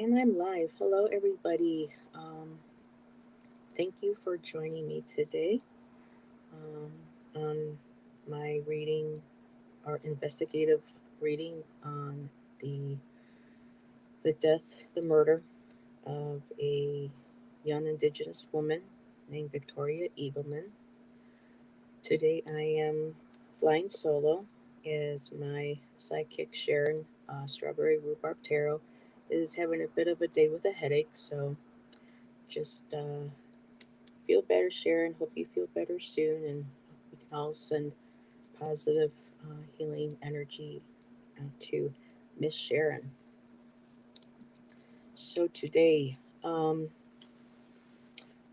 And I'm live. Hello, everybody. Thank you for joining me today on my reading or investigative reading on the the murder of a young Indigenous woman named Victoria Eagleman. Today, I am flying solo as my sidekick Sharon Strawberry Rhubarb Tarot is having a bit of a day with a headache, so just feel better, Sharon. Hope you feel better soon, and we can all send positive healing energy to Miss Sharon. So today,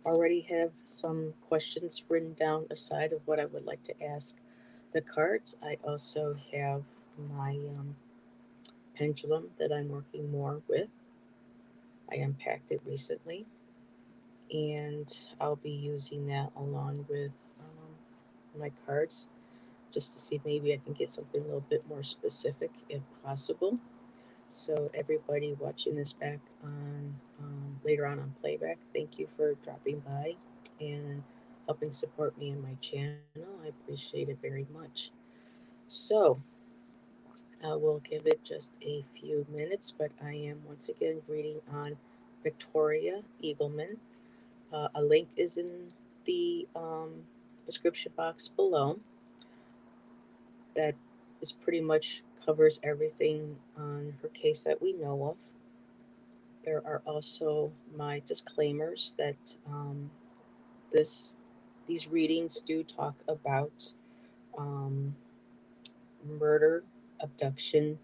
already have some questions written down aside of what I would like to ask the cards. I also have my pendulum that I'm working more with. I unpacked it recently, and I'll be using that along with my cards just to see if maybe I can get something a little bit more specific if possible. So everybody watching this back on later on playback, thank you for dropping by and helping support me in my channel. I appreciate it very much. So we'll give it just a few minutes, but I am once again reading on Victoria Eagleman. A link is in the description box below that is pretty much covers everything on her case that we know of. There are also my disclaimers that this these readings do talk about um, murder, abduction,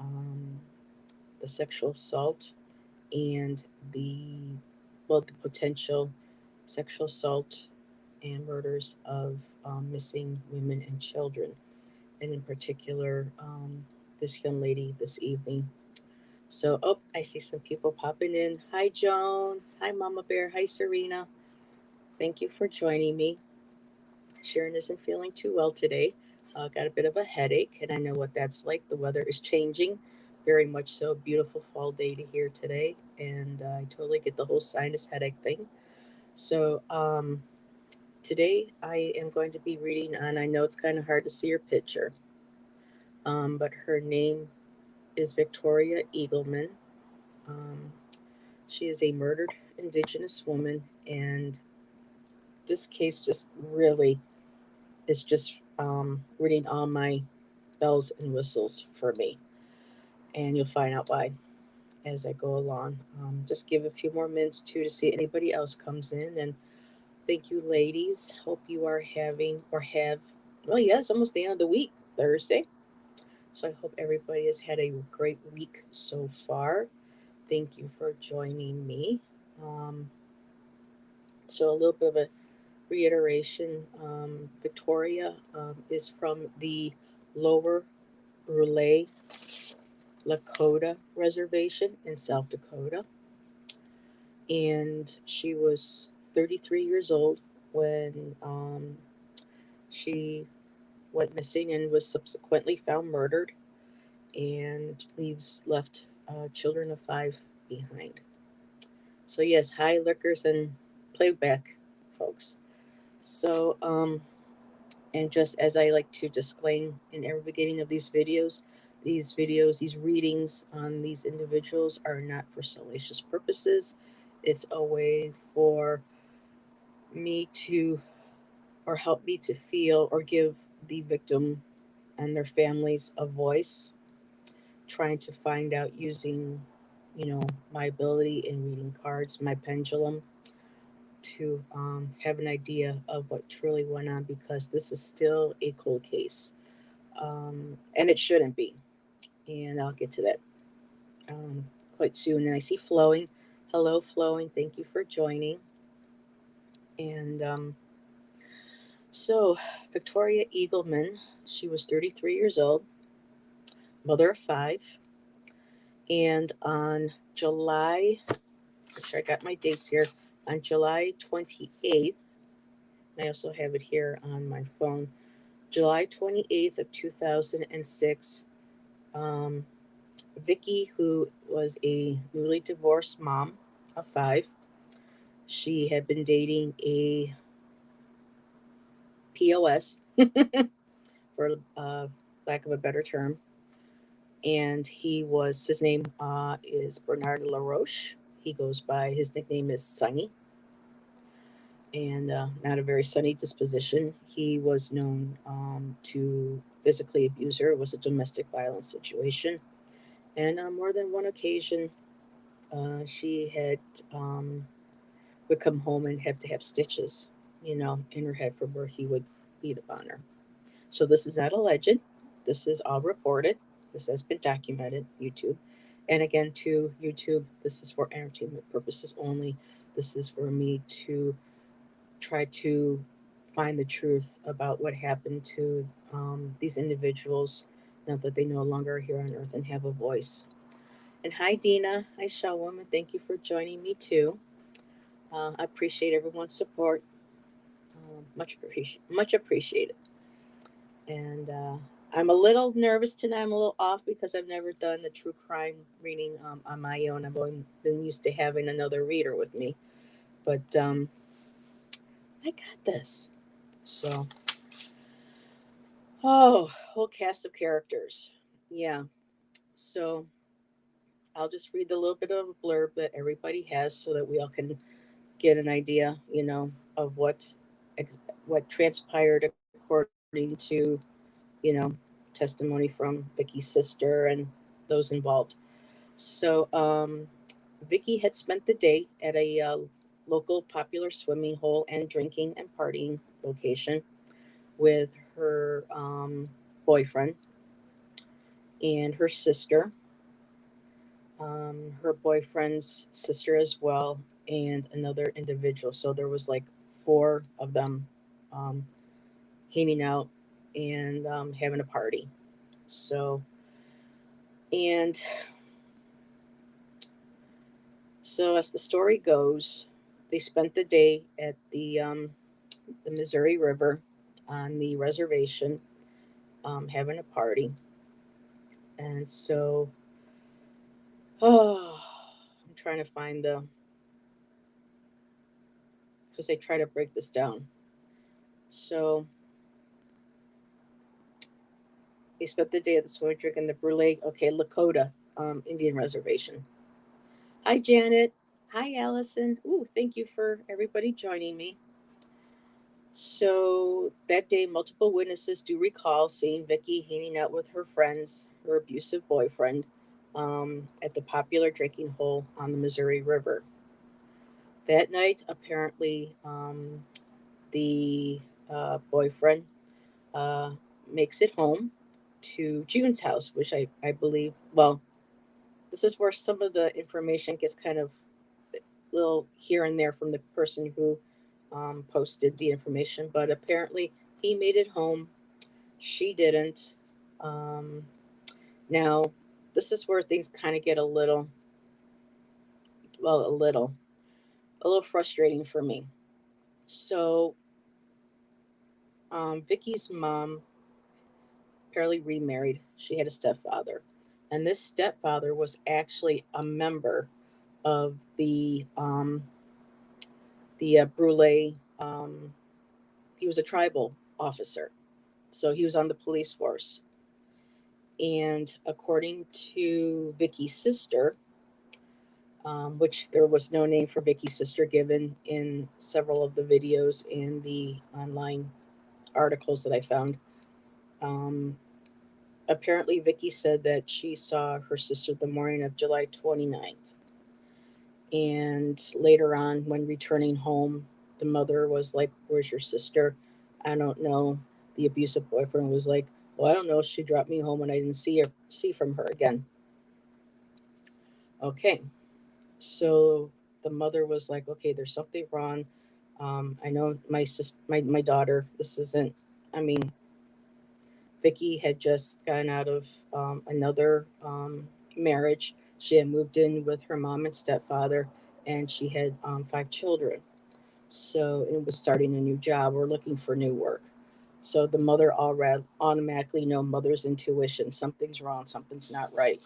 um, the sexual assault, and the the potential sexual assault and murders of missing women and children, and in particular, this young lady this evening. So, oh, I see some people popping in. Hi, Joan. Hi, Mama Bear. Hi, Serena. Thank you for joining me. Sharon isn't feeling too well today. Got a bit of a headache, and I know what that's like. The weather is changing, very much so. Beautiful fall day to here today, and I totally get the whole sinus headache thing. So, today I am going to be reading on. I know it's kind of hard to see her picture, but her name is Victoria Eagleman. Um, she is a murdered Indigenous woman, and this case just really is just reading all my bells and whistles for me. And you'll find out why as I go along. Just give a few more minutes too to see anybody else comes in. And thank you, ladies. Hope you are having or have, well, yeah, it's almost the end of the week, Thursday. So I hope everybody has had a great week so far. Thank you for joining me. Um, so a little bit of a reiteration. Victoria is from the Lower Brule Lakota Reservation in South Dakota. And she was 33 years old when she went missing and was subsequently found murdered and left children of 5 behind. So, yes, hi, liquors and playback, folks. So, and just as I like to disclaim in every beginning of these videos, these readings on these individuals are not for salacious purposes. It's a way for me to, or help me to feel, or give the victim and their families a voice, trying to find out using, my ability in reading cards, my pendulum, to have an idea of what truly went on because this is still a cold case. And it shouldn't be. And I'll get to that um, quite soon. And I see Flowing. Hello, Flowing. Thank you for joining. And so, Victoria Eagleman, she was 33 years old, mother of 5. And on July, make sure I got my dates here, on July 28th, I also have it here on my phone, July 28th of 2006, um, Vicky, who was a newly divorced mom of five, she had been dating a POS, for lack of a better term, and his name is Bernard LaRoche. He goes by, his nickname is Sunny, and not a very sunny disposition. He was known to physically abuse her. It was a domestic violence situation, and on more than one occasion, she had would come home and have to have stitches, in her head from where he would beat upon her. So this is not alleged. This is all reported. This has been documented. YouTube, and again, to YouTube, this is for entertainment purposes only. This is for me to try to find the truth about what happened to these individuals now that they no longer are here on earth and have a voice. And hi, Dina. Hi, Shalom. And thank you for joining me too. I appreciate everyone's support. Much appreciated. And I'm a little nervous tonight. I'm a little off because I've never done the true crime reading on my own. I've only been used to having another reader with me. But I got this. So, whole cast of characters. Yeah. So I'll just read the little bit of a blurb that everybody has so that we all can get an idea, of what transpired according to, you know, testimony from Vicky's sister and those involved. So, Vicky had spent the day at a local popular swimming hole and drinking and partying location with her boyfriend and her sister, her boyfriend's sister as well, and another individual. So there was like four of them um, hanging out and having a party. So, and so as the story goes, they spent the day at the Missouri River on the reservation, having a party. And so, I'm trying to find because they try to break this down. So they spent the day at the swimming trick in the Brule, okay, Lakota Indian Reservation. Hi, Janet. Hi, Allison. Ooh, thank you for everybody joining me. So that day, multiple witnesses do recall seeing Vicky hanging out with her friends, her abusive boyfriend, at the popular drinking hole on the Missouri River. That night, apparently, the boyfriend uh, makes it home to June's house, which I believe, well, this is where some of the information gets kind of little here and there from the person who posted the information, but apparently he made it home. She didn't. Um, Now, this is where things kind of get well, a little frustrating for me. So, Vicky's mom apparently remarried. She had a stepfather, and this stepfather was actually a member of the Brule. He was a tribal officer, so he was on the police force. And according to Vicky's sister, which there was no name for Vicky's sister given in several of the videos and the online articles that I found. Um, Apparently, Vicky said that she saw her sister the morning of July 29th. And later on, when returning home, the mother was like, "Where's your sister?" "I don't know." The abusive boyfriend was like, "Well, I don't know. She dropped me home and I didn't see from her again." Okay, so the mother was like, "Okay, there's something wrong. I know my daughter. This isn't. I mean, Vicky had just gotten out of another marriage. She had moved in with her mom and stepfather, and she had five children. So it was starting a new job or looking for new work. So the mother already automatically know mother's intuition. Something's wrong. Something's not right.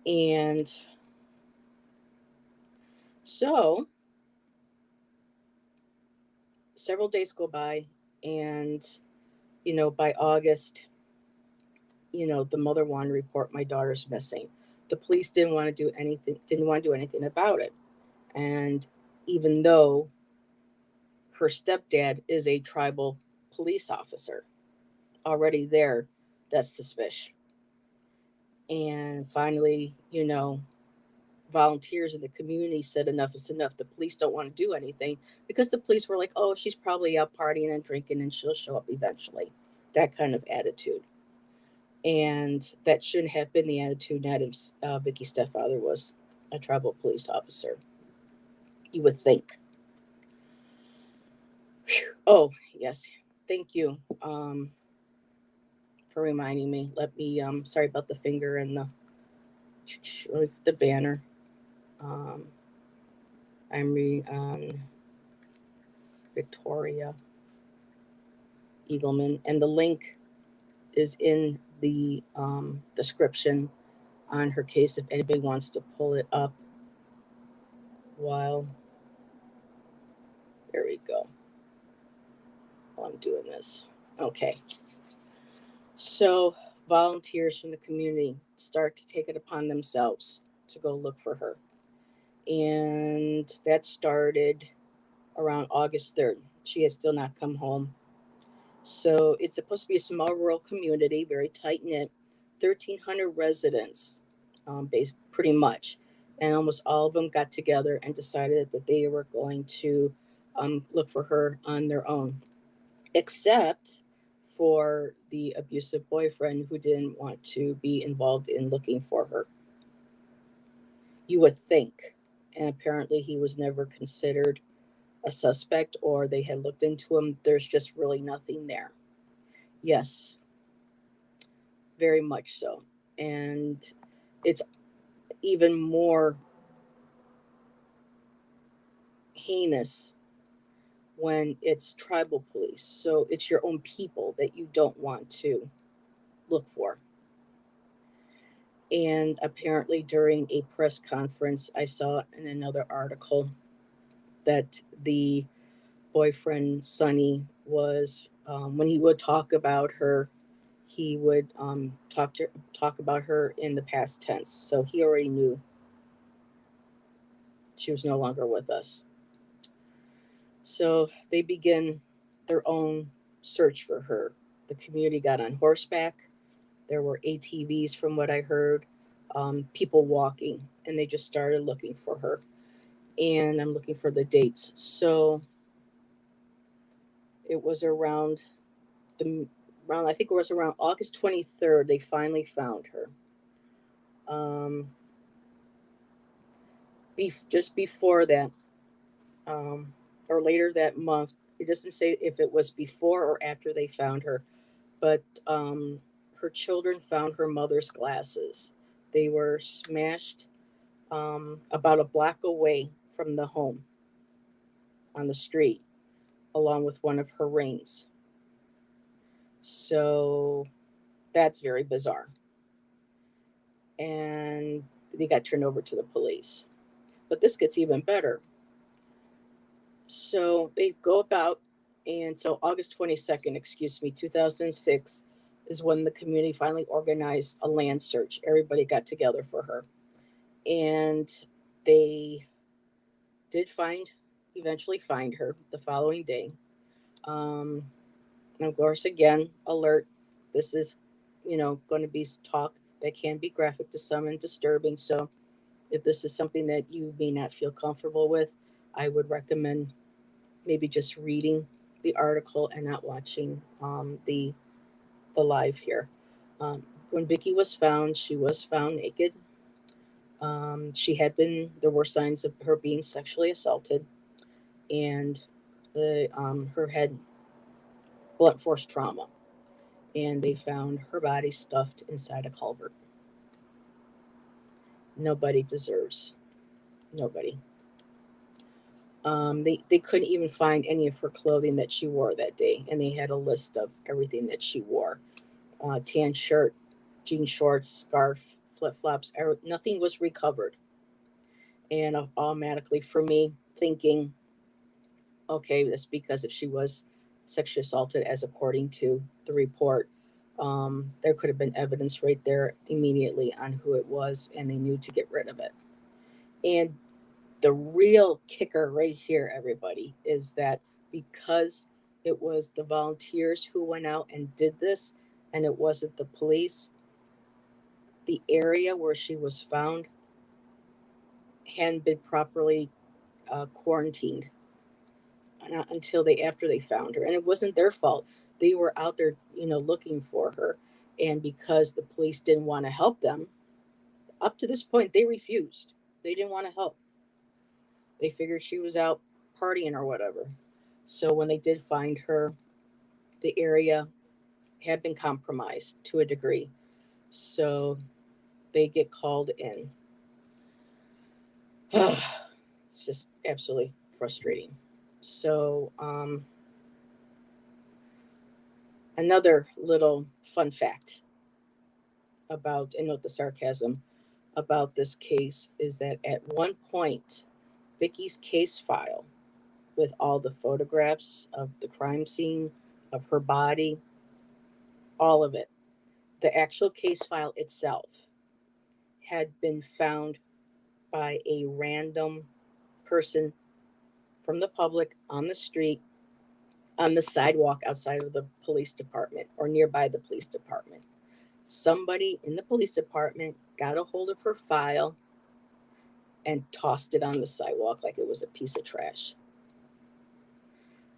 And so several days go by, and by August, the mother wanted to report my daughter's missing. The police didn't want to do anything about it. And even though her stepdad is a tribal police officer, already there, that's suspicious. And finally, volunteers in the community said enough is enough. The police don't want to do anything because the police were like, oh, she's probably out partying and drinking and she'll show up eventually. That kind of attitude. And that shouldn't have been the attitude, not if Vicky's stepfather was a tribal police officer. You would think. Oh, yes. Thank you for reminding me. Let me, sorry about the finger and the banner. Um, I'm Victoria Eagleman, and the link is in the description on her case if anybody wants to pull it up while there we go. While I'm doing this. Okay. So volunteers from the community start to take it upon themselves to go look for her. And that started around August 3rd. She has still not come home. So it's supposed to be a small rural community, very tight knit, 1,300 residents, based pretty much. And almost all of them got together and decided that they were going to look for her on their own, except for the abusive boyfriend who didn't want to be involved in looking for her. You would think. And apparently he was never considered a suspect, or they had looked into him. There's just really nothing there. Yes, very much so. And it's even more heinous when it's tribal police. So it's your own people that you don't want to look for. And apparently, during a press conference, I saw in another article that the boyfriend, Sonny, was, when he would talk about her, he would talk about her in the past tense. So he already knew she was no longer with us. So they begin their own search for her. The community got on horseback. There were ATVs, from what I heard, people walking, and they just started looking for her. And I'm looking for the dates. So it was I think it was around August 23rd, they finally found her. Um, just before that, um, or later that month, it doesn't say if it was before or after they found her, but her children found her mother's glasses. They were smashed about a block away from the home on the street, along with one of her rings. So that's very bizarre. And they got turned over to the police. But this gets even better. So they go about, and so August 22nd, 2006, is when the community finally organized a land search. Everybody got together for her. And they did eventually find her the following day. Um, and of course, again, alert, this is, going to be talk that can be graphic to some and disturbing. So if this is something that you may not feel comfortable with, I would recommend maybe just reading the article and not watching the live here. Um, when Vicky was found, she was found naked. There were signs of her being sexually assaulted, and her head blunt force trauma. And they found her body stuffed inside a culvert. Nobody deserves. Nobody. They couldn't even find any of her clothing that she wore that day, and they had a list of everything that she wore: tan shirt, jean shorts, scarf, flip-flops. Nothing was recovered. And automatically for me thinking, okay, that's because if she was sexually assaulted, as according to the report, there could have been evidence right there immediately on who it was, and they knew to get rid of it. And the real kicker right here, everybody, is that because it was the volunteers who went out and did this, and it wasn't the police, the area where she was found hadn't been properly quarantined until they after they found her, and it wasn't their fault. They were out there, looking for her, and because the police didn't want to help them, up to this point, they refused. They didn't want to help. They figured she was out partying or whatever. So when they did find her, the area had been compromised to a degree. So they get called in. It's just absolutely frustrating. So, another little fun fact about, and note the sarcasm, about this case is that at one point, Vicky's case file with all the photographs of the crime scene, of her body, all of it, the actual case file itself had been found by a random person from the public on the street, on the sidewalk outside of the police department or nearby the police department. Somebody in the police department got a hold of her file and tossed it on the sidewalk like it was a piece of trash.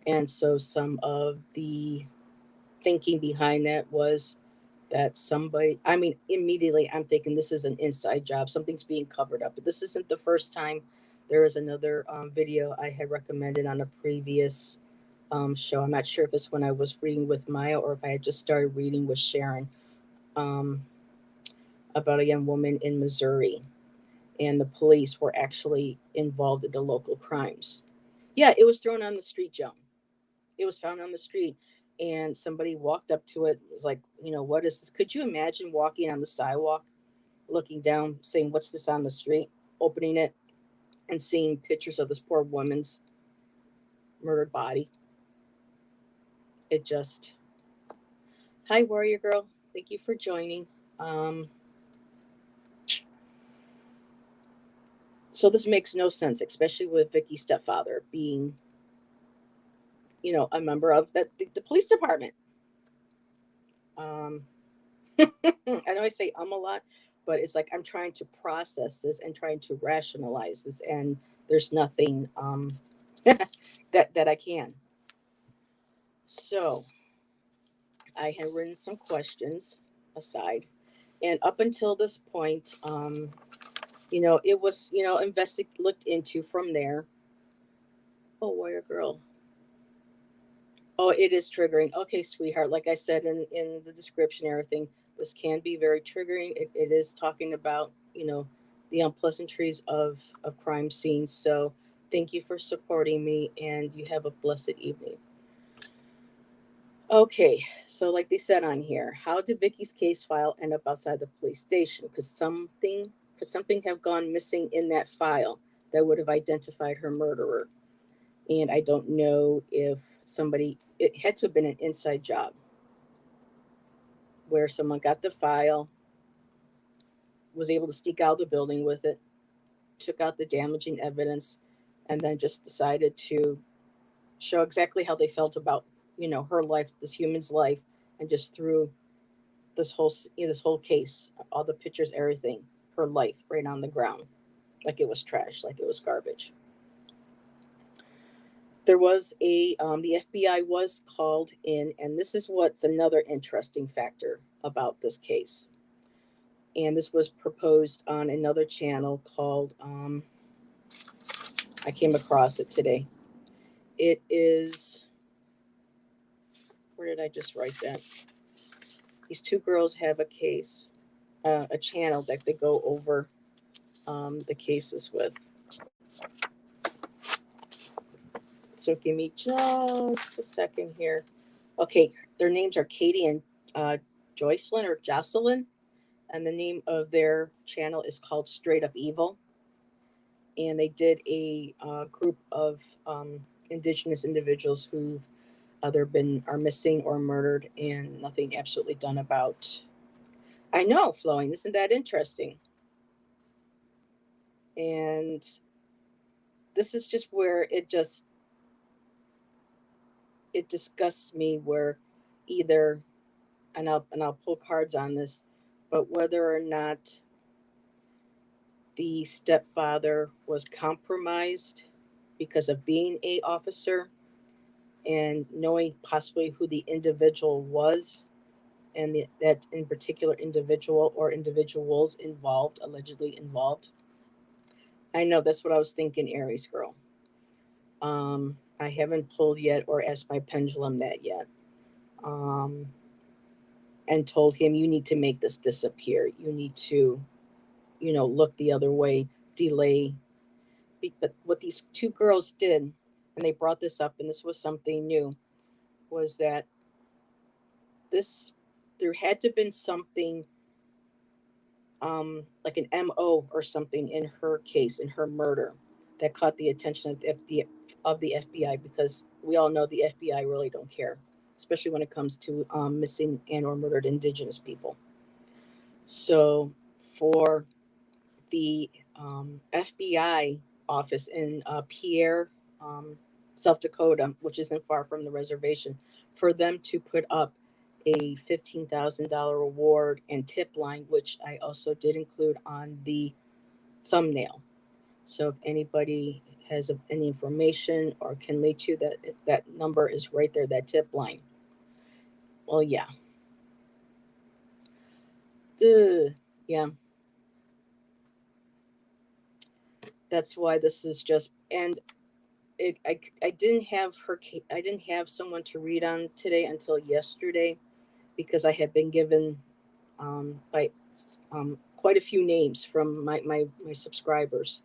And so some of the thinking behind that was that somebody, I mean, immediately I'm thinking this is an inside job. Something's being covered up. But this isn't the first time. There is another video I had recommended on a previous show. I'm not sure if it's when I was reading with Maya or if I had just started reading with Sharon, um, about a young woman in Missouri. And the police were actually involved in the local crimes. Yeah, it was thrown on the street, Joan. It was found on the street, and somebody walked up to it. Was like, what is this? Could you imagine walking on the sidewalk, looking down, saying, "What's this on the street?" Opening it and seeing pictures of this poor woman's murdered body. It just, hi, warrior girl. Thank you for joining. Um, so this makes no sense, especially with Vicky's stepfather being, a member of the police department. Um, I know I say a lot, but it's like I'm trying to process this and trying to rationalize this, and there's nothing that I can. So I had written some questions aside, and up until this point, it was looked into from there. Oh, warrior girl. Oh, it is triggering. Okay, sweetheart. Like I said in the description, everything, this can be very triggering. It is talking about, the unpleasantries of crime scenes. So thank you for supporting me, and you have a blessed evening. Okay, so like they said on here, how did Vicky's case file end up outside the police station? Could something have gone missing in that file that would have identified her murderer? And I don't know if it had to have been an inside job where someone got the file, was able to sneak out of the building with it, took out the damaging evidence, and then just decided to show exactly how they felt about, her life, this human's life, and just threw this whole case, all the pictures, everything, her life right on the ground, like it was trash, like it was garbage. There was the FBI was called in, and this is what's another interesting factor about this case. And this was proposed on another channel called, I came across it today. It is, where did I just write that? These two girls have a case, a channel that they go over the cases with. So give me just a second here. Okay, their names are Katie and Jocelyn or Jocelyn. and the name of their channel is called Straight Up Evil. And they did a group of Indigenous individuals who either been are missing or murdered, and nothing absolutely done about. I know, Flowing. Isn't that interesting? And this is just where it disgusts me. Where either and I'll pull cards on this, but whether or not the stepfather was compromised because of being a officer and knowing possibly who the individual was, and that in particular individual or individuals involved, allegedly involved. I know that's what I was thinking, Aries girl. I haven't pulled yet or asked my pendulum that yet. Um, and told him, you need to make this disappear. You need to, look the other way, delay. But what these two girls did, and they brought this up, and this was something new, was that this there had to have been something like an MO or something in her case, in her murder, that caught the attention of the FBI, because we all know the FBI really don't care, especially when it comes to missing and or murdered Indigenous people. So for the FBI office in Pierre, um, South Dakota, which isn't far from the reservation, for them to put up a $15,000 reward and tip line, which I also did include on the thumbnail. So if anybody has any information or can lead to that, that number is right there, that tip line. Well, yeah. Duh. Yeah. That's why this is just, and I didn't have I didn't have someone to read on today until yesterday, because I had been given by quite a few names from my subscribers.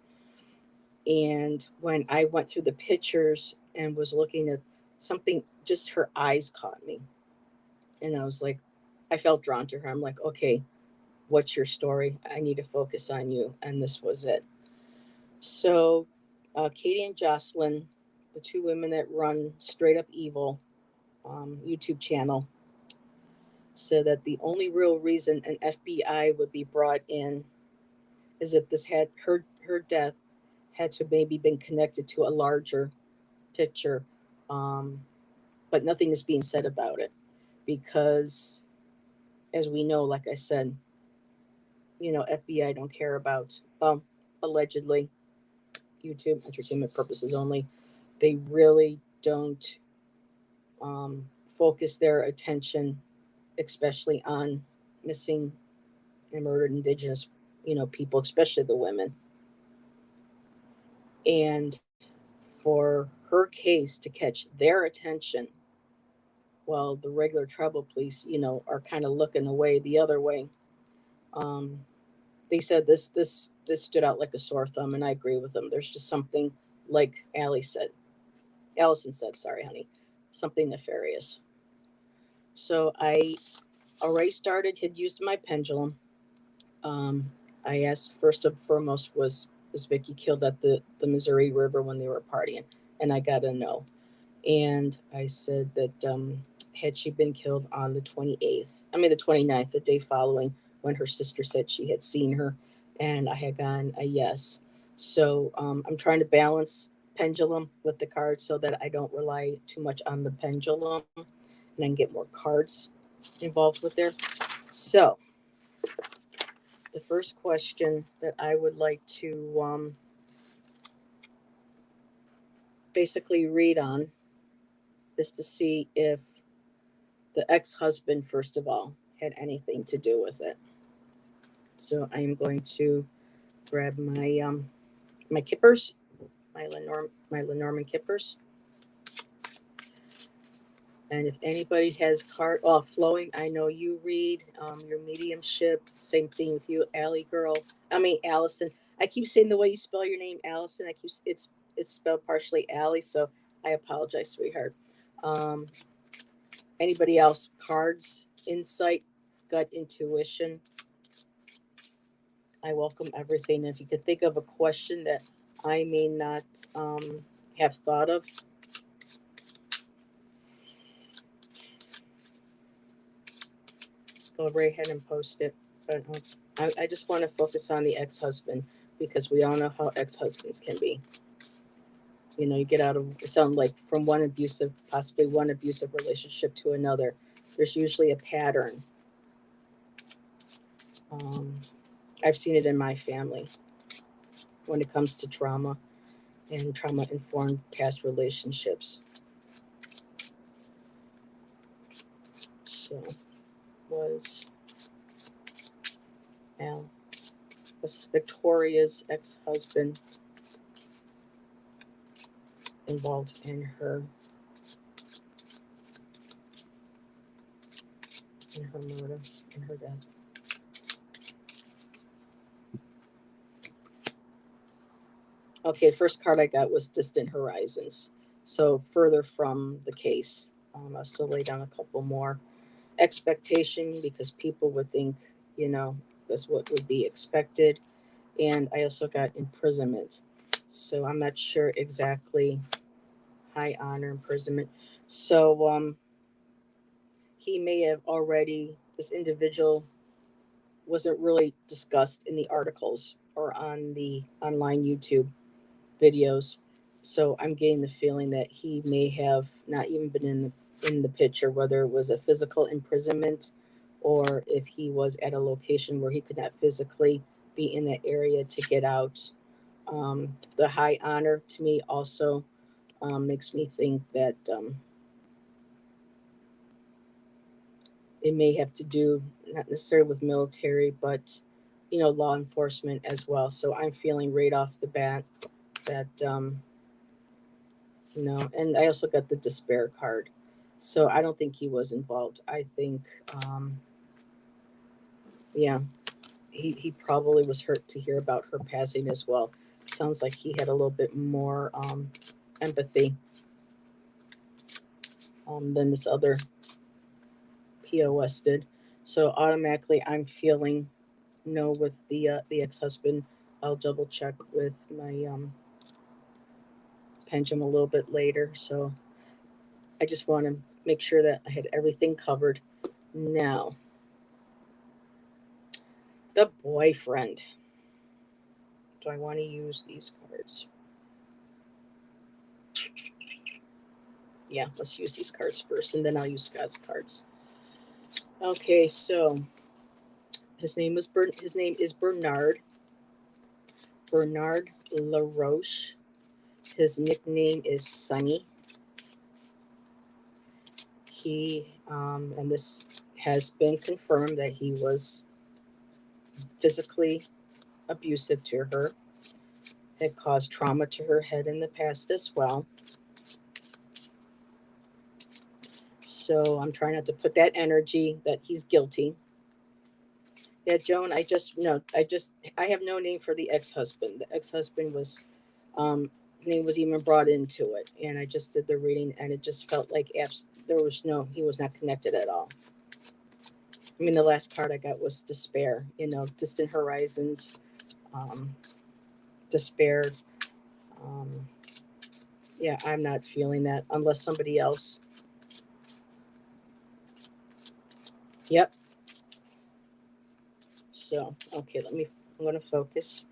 And when I went through the pictures and was looking at something, just her eyes caught me. And I was like, I felt drawn to her. I'm like, okay, what's your story? I need to focus on you. And this was it. So, Katie and Jocelyn, the two women that run Straight Up Evil YouTube channel, said that the only real reason an FBI would be brought in is if this had her death had to maybe been connected to a larger picture, um, but nothing is being said about it, because, as we know, like I said, FBI don't care about, allegedly, YouTube entertainment purposes only. They really don't um, focus their attention, especially on missing and murdered Indigenous, people, especially the women. And for her case to catch their attention, while the regular tribal police, are kind of looking away the other way. Um, they said this stood out like a sore thumb, and I agree with them. There's just something, like Allison said, sorry, honey, something nefarious. So I already had used my pendulum. I asked first and foremost, was Vicky killed at the Missouri River when they were partying, and I got a no. And I said that had she been killed on the 28th, I mean the 29th, the day following, when her sister said she had seen her, and I had gone a yes. So I'm trying to balance pendulum with the cards so that I don't rely too much on the pendulum, and I can get more cards involved with there. So the first question that I would like to basically read on is to see if the ex husband, first of all, had anything to do with it. So I am going to grab my kippers, my Lenormand kippers. And if anybody has card, Flowing, I know you read your mediumship. Same thing with you, Allie girl. I mean, Allison. I keep saying the way you spell your name, Allison. It's spelled partially Allie, so I apologize, sweetheart. Um, Anybody else? Cards, insight, gut intuition. I welcome everything. If you could think of a question that I may not have thought of, go right ahead and post it. But I just want to focus on the ex-husband because we all know how ex-husbands can be. You know, you get out of it sound like from one abusive, possibly one abusive relationship to another. There's usually a pattern. Um, I've seen it in my family when it comes to trauma and trauma-informed past relationships. So was Al was Victoria's ex-husband involved in her murder, in her death? Okay, the first card I got was Distant Horizons. So further from the case. I'll still lay down a couple more. Expectation, because people would think, you know, that's what would be expected. And I also got imprisonment. So I'm not sure exactly high honor imprisonment. So he may have already, this individual wasn't really discussed in the articles or on the online YouTube videos. So I'm getting the feeling that he may have not even been in the picture, whether it was a physical imprisonment or if he was at a location where he could not physically be in that area to get out. The high honor to me also makes me think that it may have to do not necessarily with military, but law enforcement as well. So I'm feeling right off the bat that and I also got the despair card. So I don't think he was involved. I think, yeah, he probably was hurt to hear about her passing as well. Sounds like he had a little bit more empathy than this other POS did. So automatically, I'm feeling no with the ex husband. I'll double check with my pendulum a little bit later. So I just want to make sure that I had everything covered. Now, the boyfriend. Do I want to use these cards? Yeah, let's use these cards first, and then I'll use Scott's cards. Okay, so his name is Bernard LaRoche. His nickname is Sunny. And this has been confirmed that he was physically abusive to her, had caused trauma to her head in the past as well. So I'm trying not to put that energy that he's guilty. Yeah, Joan, I have no name for the ex-husband. The ex-husband was, name was even brought into it. And I just did the reading and it just felt like he was not connected at all. I mean, the last card I got was despair, distant horizons, um, despair. Um, yeah, I'm not feeling that unless somebody else. Yep. So, okay, I'm going to focus.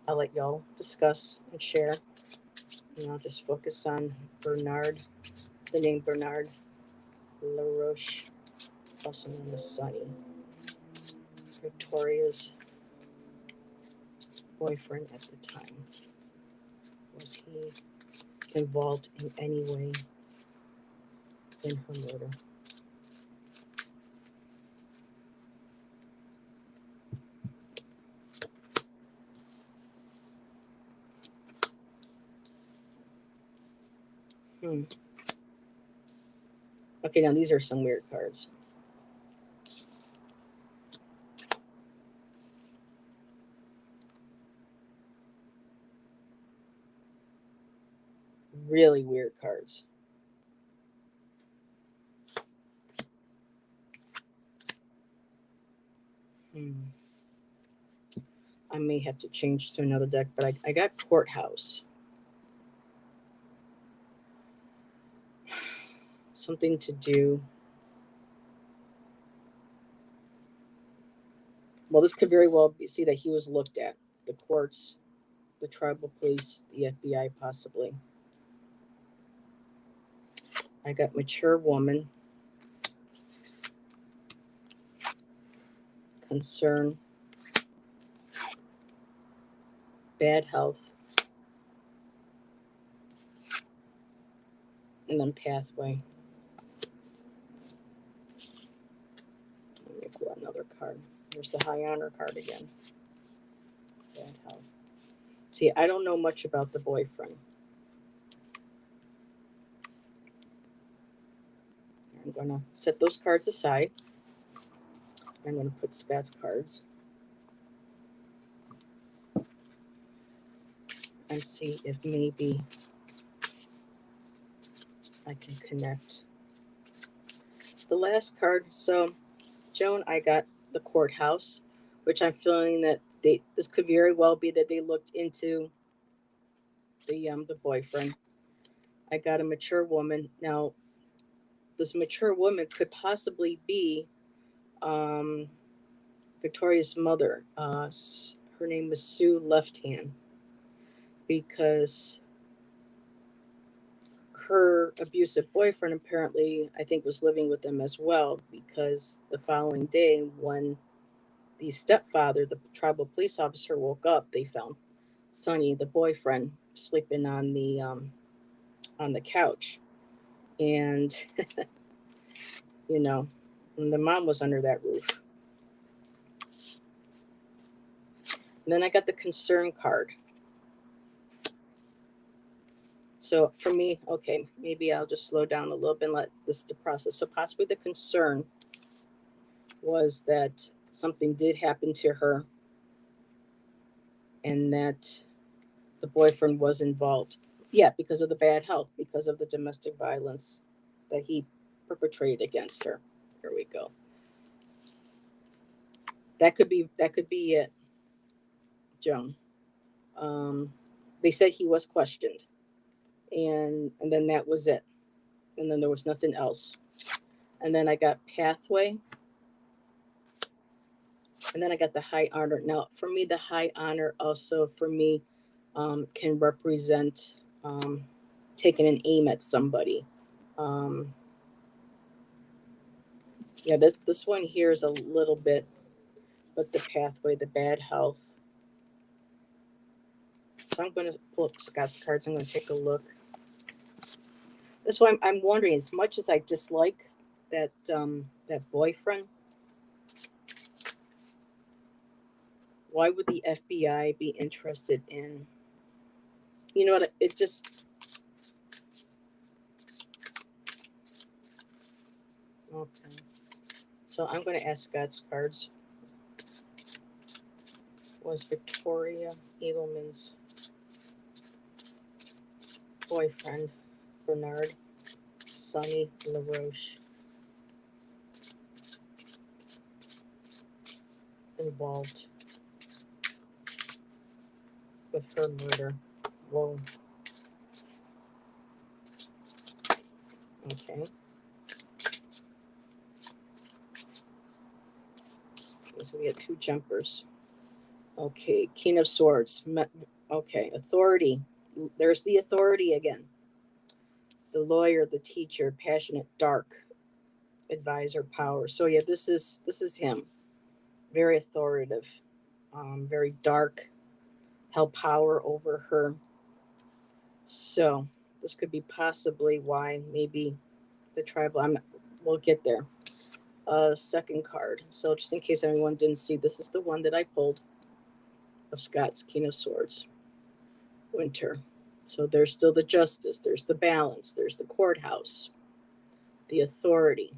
I'll let y'all discuss and share. And I'll just focus on Bernard, the name Bernard LaRoche, also known as Sunny. Victoria's boyfriend at the time. Was he involved in any way in her murder? Okay, now these are some weird cards. Really weird cards. I may have to change to another deck, but I got courthouse. Something to do. Well, this could very well be, see that he was looked at. The courts, the tribal police, the FBI, possibly. I got mature woman, concern, bad health, and then pathway. Let me pull another card. There's the high honor card again. Bad health. See, I don't know much about the boyfriend. I'm going to set those cards aside. I'm going to put Scott's cards and see if maybe I can connect. The last card. So, Joan, I got the courthouse, which I'm feeling that this could very well be that they looked into the boyfriend. I got a mature woman. Now, this mature woman could possibly be um, Victoria's mother. Her name was Sue Left Hand, because her abusive boyfriend apparently, I think, was living with them as well, because the following day when the stepfather, the tribal police officer, woke up, they found Sonny, the boyfriend, sleeping on the couch. And you know, and the mom was under that roof. And then I got the concern card. So for me, okay, maybe I'll just slow down a little bit and let this to process. So possibly the concern was that something did happen to her and that the boyfriend was involved. Yeah, because of the bad health, because of the domestic violence that he perpetrated against her. Here we go. That could be it, Joan. Um, they said he was questioned, and then that was it, and then there was nothing else. And then I got pathway, and then I got the high honor. Now, for me, the high honor also for me can represent taking an aim at somebody. Um, yeah, this one here is a little bit, but the pathway, the bad health. So I'm going to pull up Scott's cards. I'm going to take a look. That's why I'm wondering, as much as I dislike that boyfriend, why would the FBI be interested in? You know what? It just okay. So I'm going to ask Scott's cards. Was Victoria Eagleman's boyfriend Bernard Sonny LaRoche involved with her murder? Whoa. Okay. So we had two jumpers. Okay. King of Swords. Okay. Authority. There's the authority again. The lawyer, the teacher, passionate, dark, advisor, power. So yeah, this is him. Very authoritative, very dark, held power over her. So this could be possibly why maybe the tribal. We'll get there. Second card. So just in case anyone didn't see, this is the one that I pulled of Scott's King of Swords. Winter. So there's still the justice. There's the balance. There's the courthouse. The authority.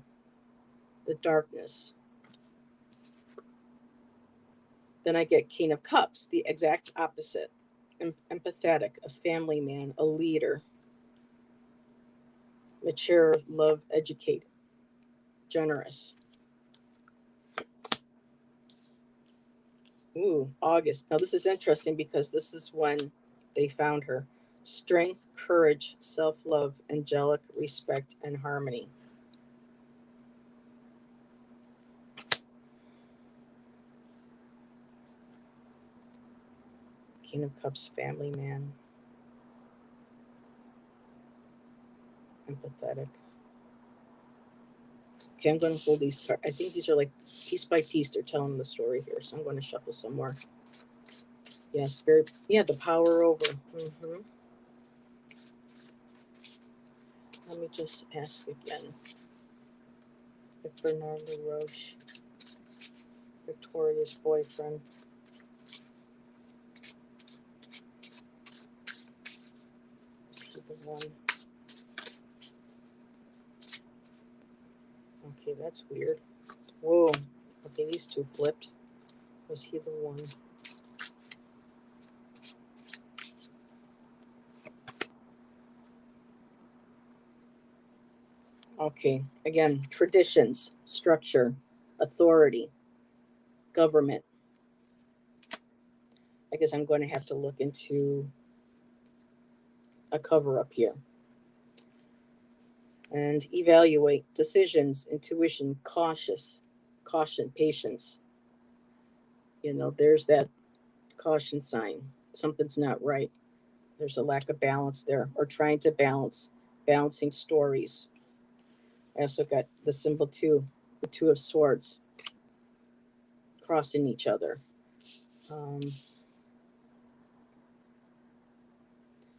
The darkness. Then I get King of Cups, the exact opposite. Empathetic, a family man, a leader, mature, love, educated, generous. Ooh, August. Now this is interesting because this is when they found her. Strength, courage, self-love, angelic respect, and harmony. King of Cups, family man, empathetic. Okay, I'm going to hold these cards. I think these are like piece by piece. They're telling the story here, so I'm going to shuffle some more. Yes, very. Yeah, the power over. Let me just ask again. If Bernardo Roche, Victoria's boyfriend, is he the one? Okay, that's weird. Whoa. Okay, these two flipped. Was he the one? Okay, again, traditions, structure, authority, government. I guess I'm going to have to look into a cover up here and evaluate decisions, intuition, caution, patience. There's that caution sign. Something's not right. There's a lack of balance there, or trying to balancing stories. I also got the symbol two, the two of swords, crossing each other. Um,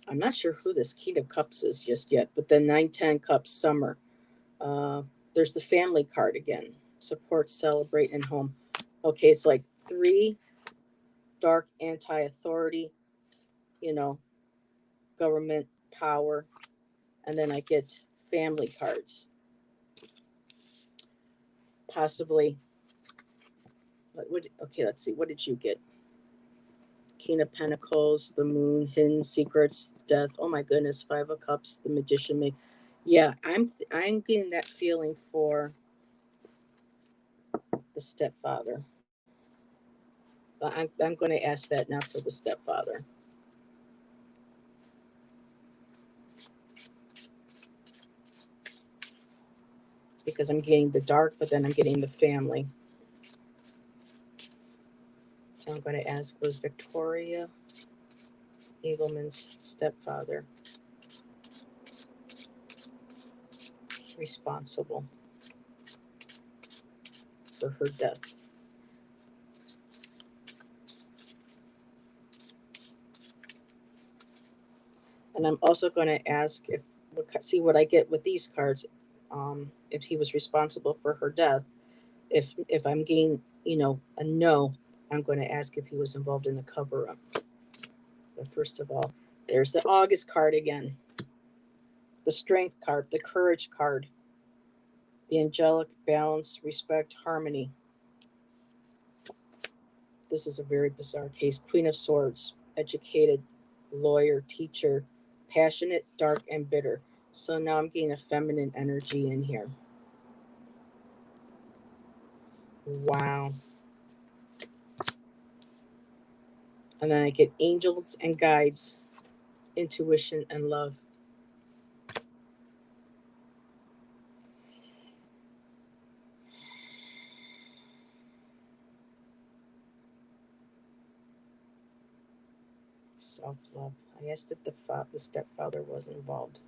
I'm not sure who this King of Cups is just yet, but the 9-10 Cups, summer. Uh, there's the family card again. Support, celebrate, and home. Okay, it's like three dark anti-authority, you know, government power, and then I get family cards. Possibly. Okay, let's see. What did you get? King of Pentacles, the Moon, Hidden Secrets, Death. Oh my goodness, 5 of Cups, the Magician. Yeah, I'm getting that feeling for the stepfather. But I'm going to ask that now for the stepfather. Because I'm getting the dark, but then I'm getting the family. So I'm going to ask, was Victoria Eagleman's stepfather responsible for her death? And I'm also going to ask see what I get with these cards. If he was responsible for her death. If I'm getting a no, I'm going to ask if he was involved in the cover up. But first of all, there's the August card again, the Strength card, the Courage card, the Angelic, Balance, Respect, Harmony. This is a very bizarre case. Queen of Swords, educated, lawyer, teacher, passionate, dark, and bitter. So now I'm getting a feminine energy in here. Wow. And then I get angels and guides, intuition and love. Self-love. I asked if the stepfather was involved.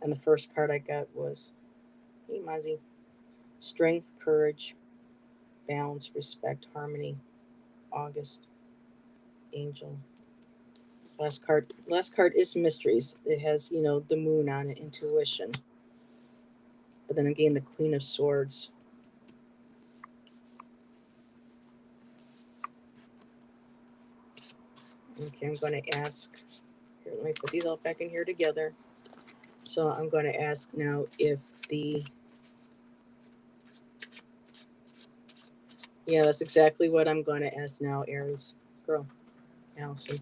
And the first card I got was, hey, Mozzie. Strength, courage, balance, respect, harmony, August, angel. Last card is mysteries. It has, the moon on it, intuition. But then again, the Queen of Swords. Okay, I'm going to ask. Here, let me put these all back in here together. So I'm going to ask now if the. Yeah, that's exactly what I'm going to ask now, Aries. Girl, Allison.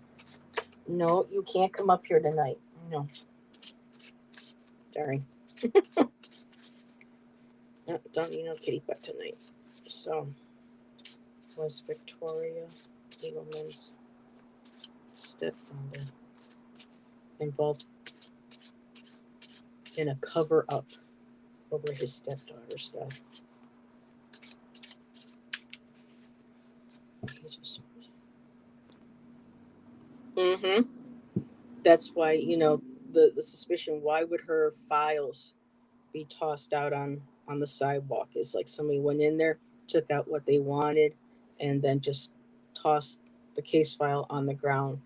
No, you can't come up here tonight. No. Sorry. No, don't need no kitty butt tonight. So, was Victoria Eagleman's stepfather involved in a cover-up over his stepdaughter's death? Mm-hmm. That's why, the suspicion, why would her files be tossed out on the sidewalk? Is like somebody went in there, took out what they wanted, and then just tossed the case file on the ground,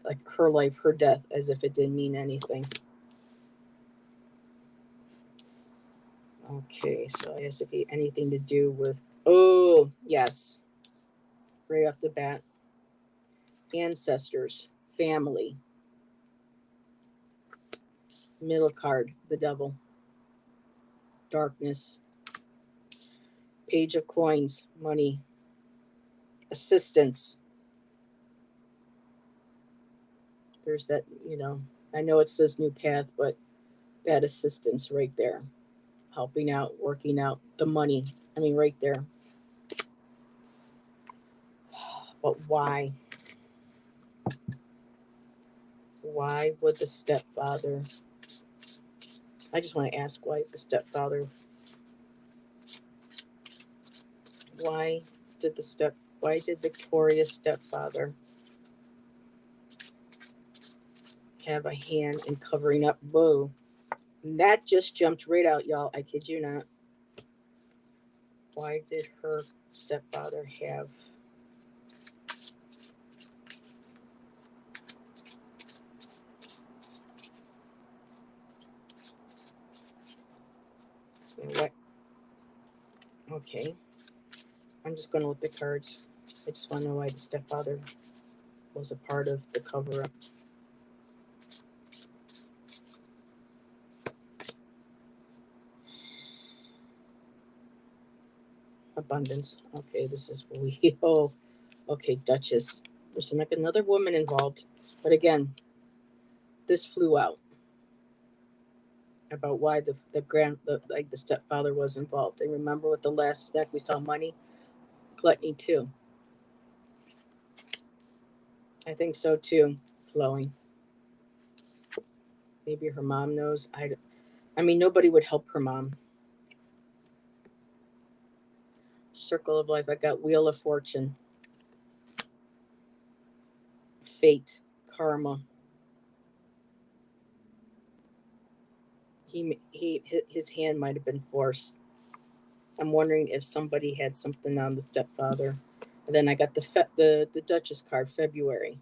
like her life, her death, as if it didn't mean anything. Okay, so it has to be anything to do with, oh, yes, right off the bat. Ancestors, family. Middle card, the devil. Darkness. Page of coins, money. Assistance. There's that, I know it says new path, but that assistance right there. Helping out, working out, the money. I mean, right there. But why? Why would the stepfather? I just want to ask why the stepfather. Why why did Victoria's stepfather have a hand in covering up? Whoa. And that just jumped right out, y'all. I kid you not. Why did her stepfather have what? Okay. I'm just going to look at the cards. I just want to know why the stepfather was a part of the cover up. Abundance. Okay, this is we. Oh, okay, Duchess. There's like another woman involved, but again, this flew out about why the stepfather was involved. And remember, with the last stack, we saw money, gluttony too. I think so too. Flowing. Maybe her mom knows. I mean, nobody would help her mom. Circle of life. I got Wheel of Fortune. Fate. Karma. His hand might have been forced. I'm wondering if somebody had something on the stepfather. And then I got the Duchess card, February.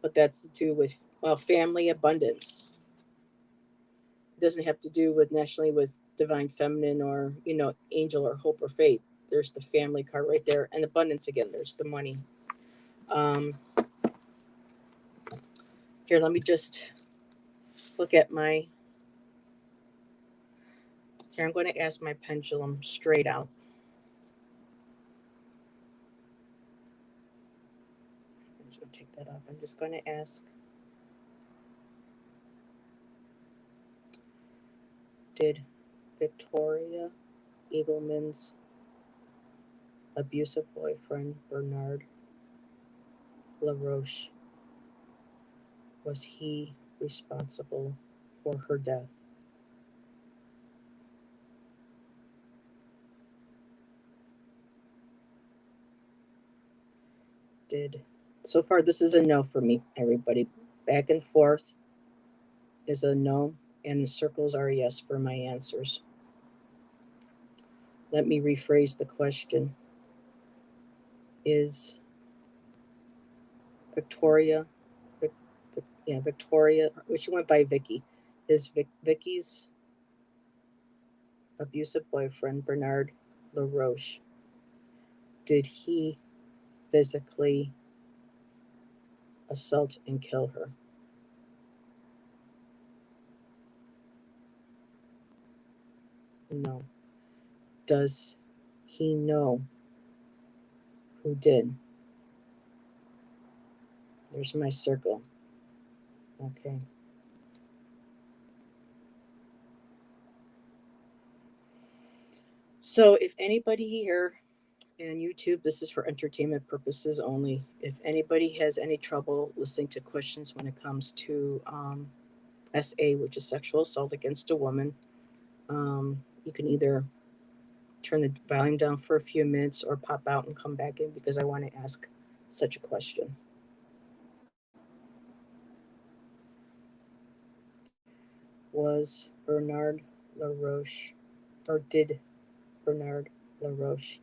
But that's to do with family abundance. It doesn't have to do with nationally with divine feminine or angel or hope or faith. There's the family card right there, and abundance again. There's the money. Here, let me just look at my. Here, I'm going to ask my pendulum straight out. I'm just going to take that off. I'm just going to ask. Did Victoria Eagleman's abusive boyfriend, Bernard LaRoche, was he responsible for her death? So far this is a no for me, everybody. Back and forth is a no, and the circles are a yes for my answers. Let me rephrase the question. Is Victoria, Victoria, which went by Vicky, is Vicky's abusive boyfriend, Bernard LaRoche, did he physically assault and kill her? No. Does he know who did? There's my circle. Okay. So if anybody here and YouTube, this is for entertainment purposes only. If anybody has any trouble listening to questions when it comes to SA, which is sexual assault against a woman, you can either turn the volume down for a few minutes or pop out and come back in because I want to ask such a question. Was Bernard LaRoche, or did Bernard LaRoche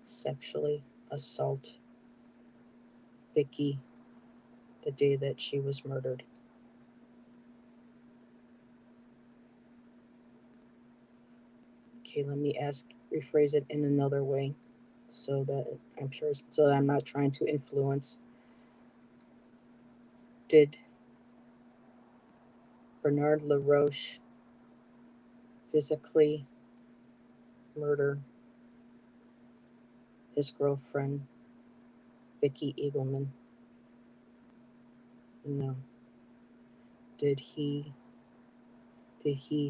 sexually assault Vicky the day that she was murdered? Okay, let me rephrase it in another way so that so that I'm not trying to influence. Did Bernard LaRoche physically murder his girlfriend, Vicky Eagleman? No. Did he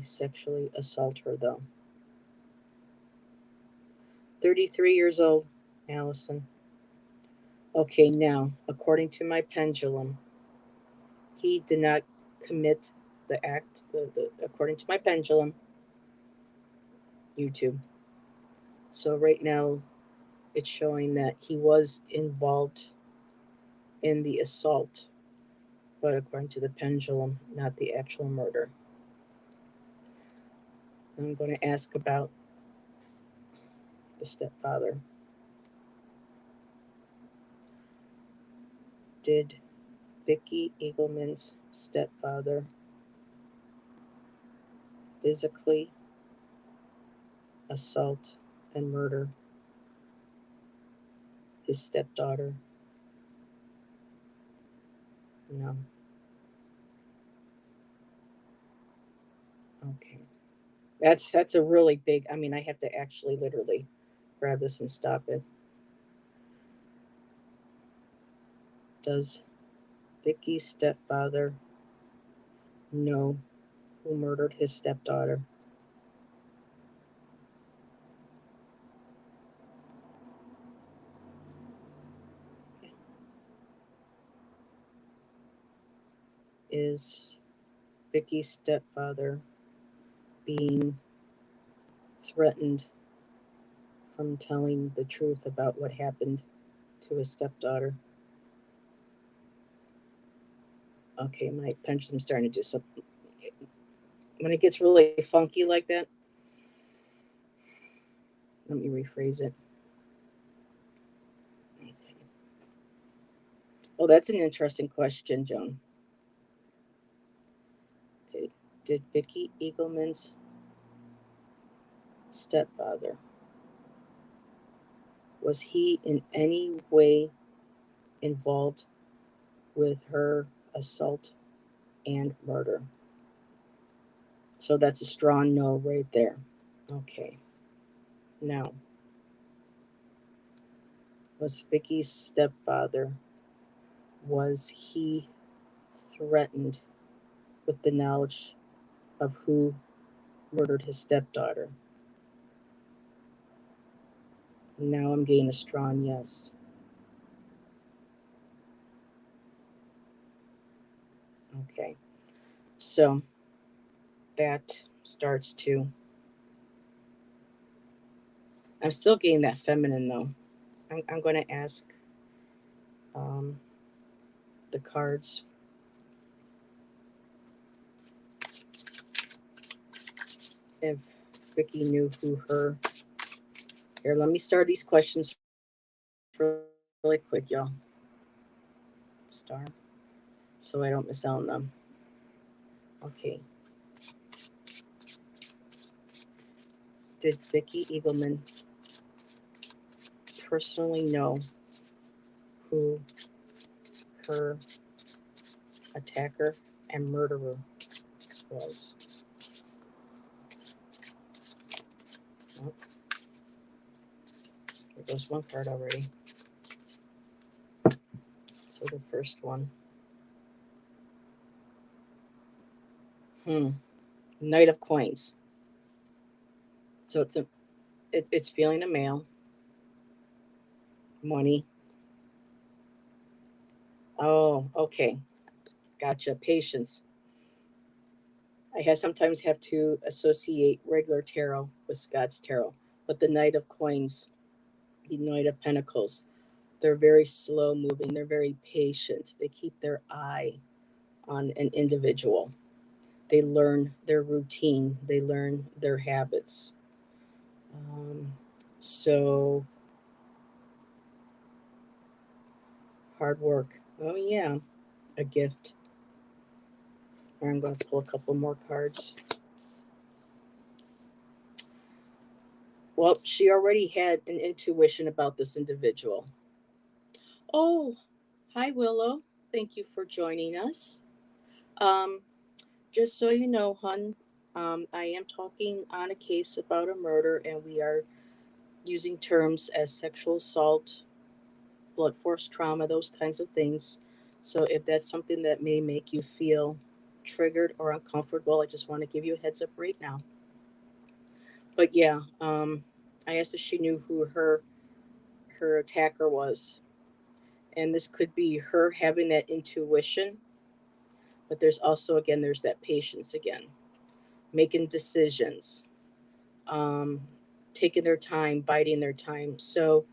sexually assault her though? 33 years old, Allison. Okay, now, according to my pendulum, he did not commit the act, according to my pendulum, YouTube. So right now, it's showing that he was involved in the assault, but according to the pendulum, not the actual murder. I'm going to ask about the stepfather. Did Vicky Eagleman's stepfather physically assault and murder his stepdaughter? No. Okay. That's a really big. I mean, I have to actually literally grab this and stop it. Does Vicky's stepfather know who murdered his stepdaughter? Is Vicky's stepfather being threatened from telling the truth about what happened to his stepdaughter? Okay, my pendulum's starting to do something. When it gets really funky like that, let me rephrase it. Okay. Oh, that's an interesting question, Joan. Okay. Did Vicky Eagleman's stepfather, was he in any way involved with her assault and murder? So that's a strong no right there. Okay. Now, was Vicky's stepfather, was he threatened with the knowledge of who murdered his stepdaughter? Now I'm getting a strong yes. Okay. So that starts to. I'm still getting that feminine though. I'm going to ask um, the cards if Vicky knew who her. Here, let me start these questions really quick, y'all. Star. So I don't miss out on them. Okay. Did Vicky Eagleman personally know who her attacker and murderer was? Oh, there goes one card already. So the first one. Knight of Coins. So it's It's feeling a male. Money. Oh, okay. Gotcha. Patience. Sometimes have to associate regular tarot with Scott's tarot, but the Knight of Coins, the Knight of Pentacles, they're very slow moving. They're very patient. They keep their eye on an individual. They learn their routine. They learn their habits. Um, so hard work. Oh yeah, a gift. I'm going to pull a couple more cards. Well, she already had an intuition about this individual. Oh, hi, Willow. Thank you for joining us. Um, just so you know, hun, I am talking on a case about a murder, and we are using terms as sexual assault, blood force trauma, those kinds of things. So if that's something that may make you feel triggered or uncomfortable, I just want to give you a heads up right now. But yeah, I asked if she knew who her attacker was, and this could be her having that intuition, but there's also again there's that patience again, making decisions, um, taking their time, biding their time. So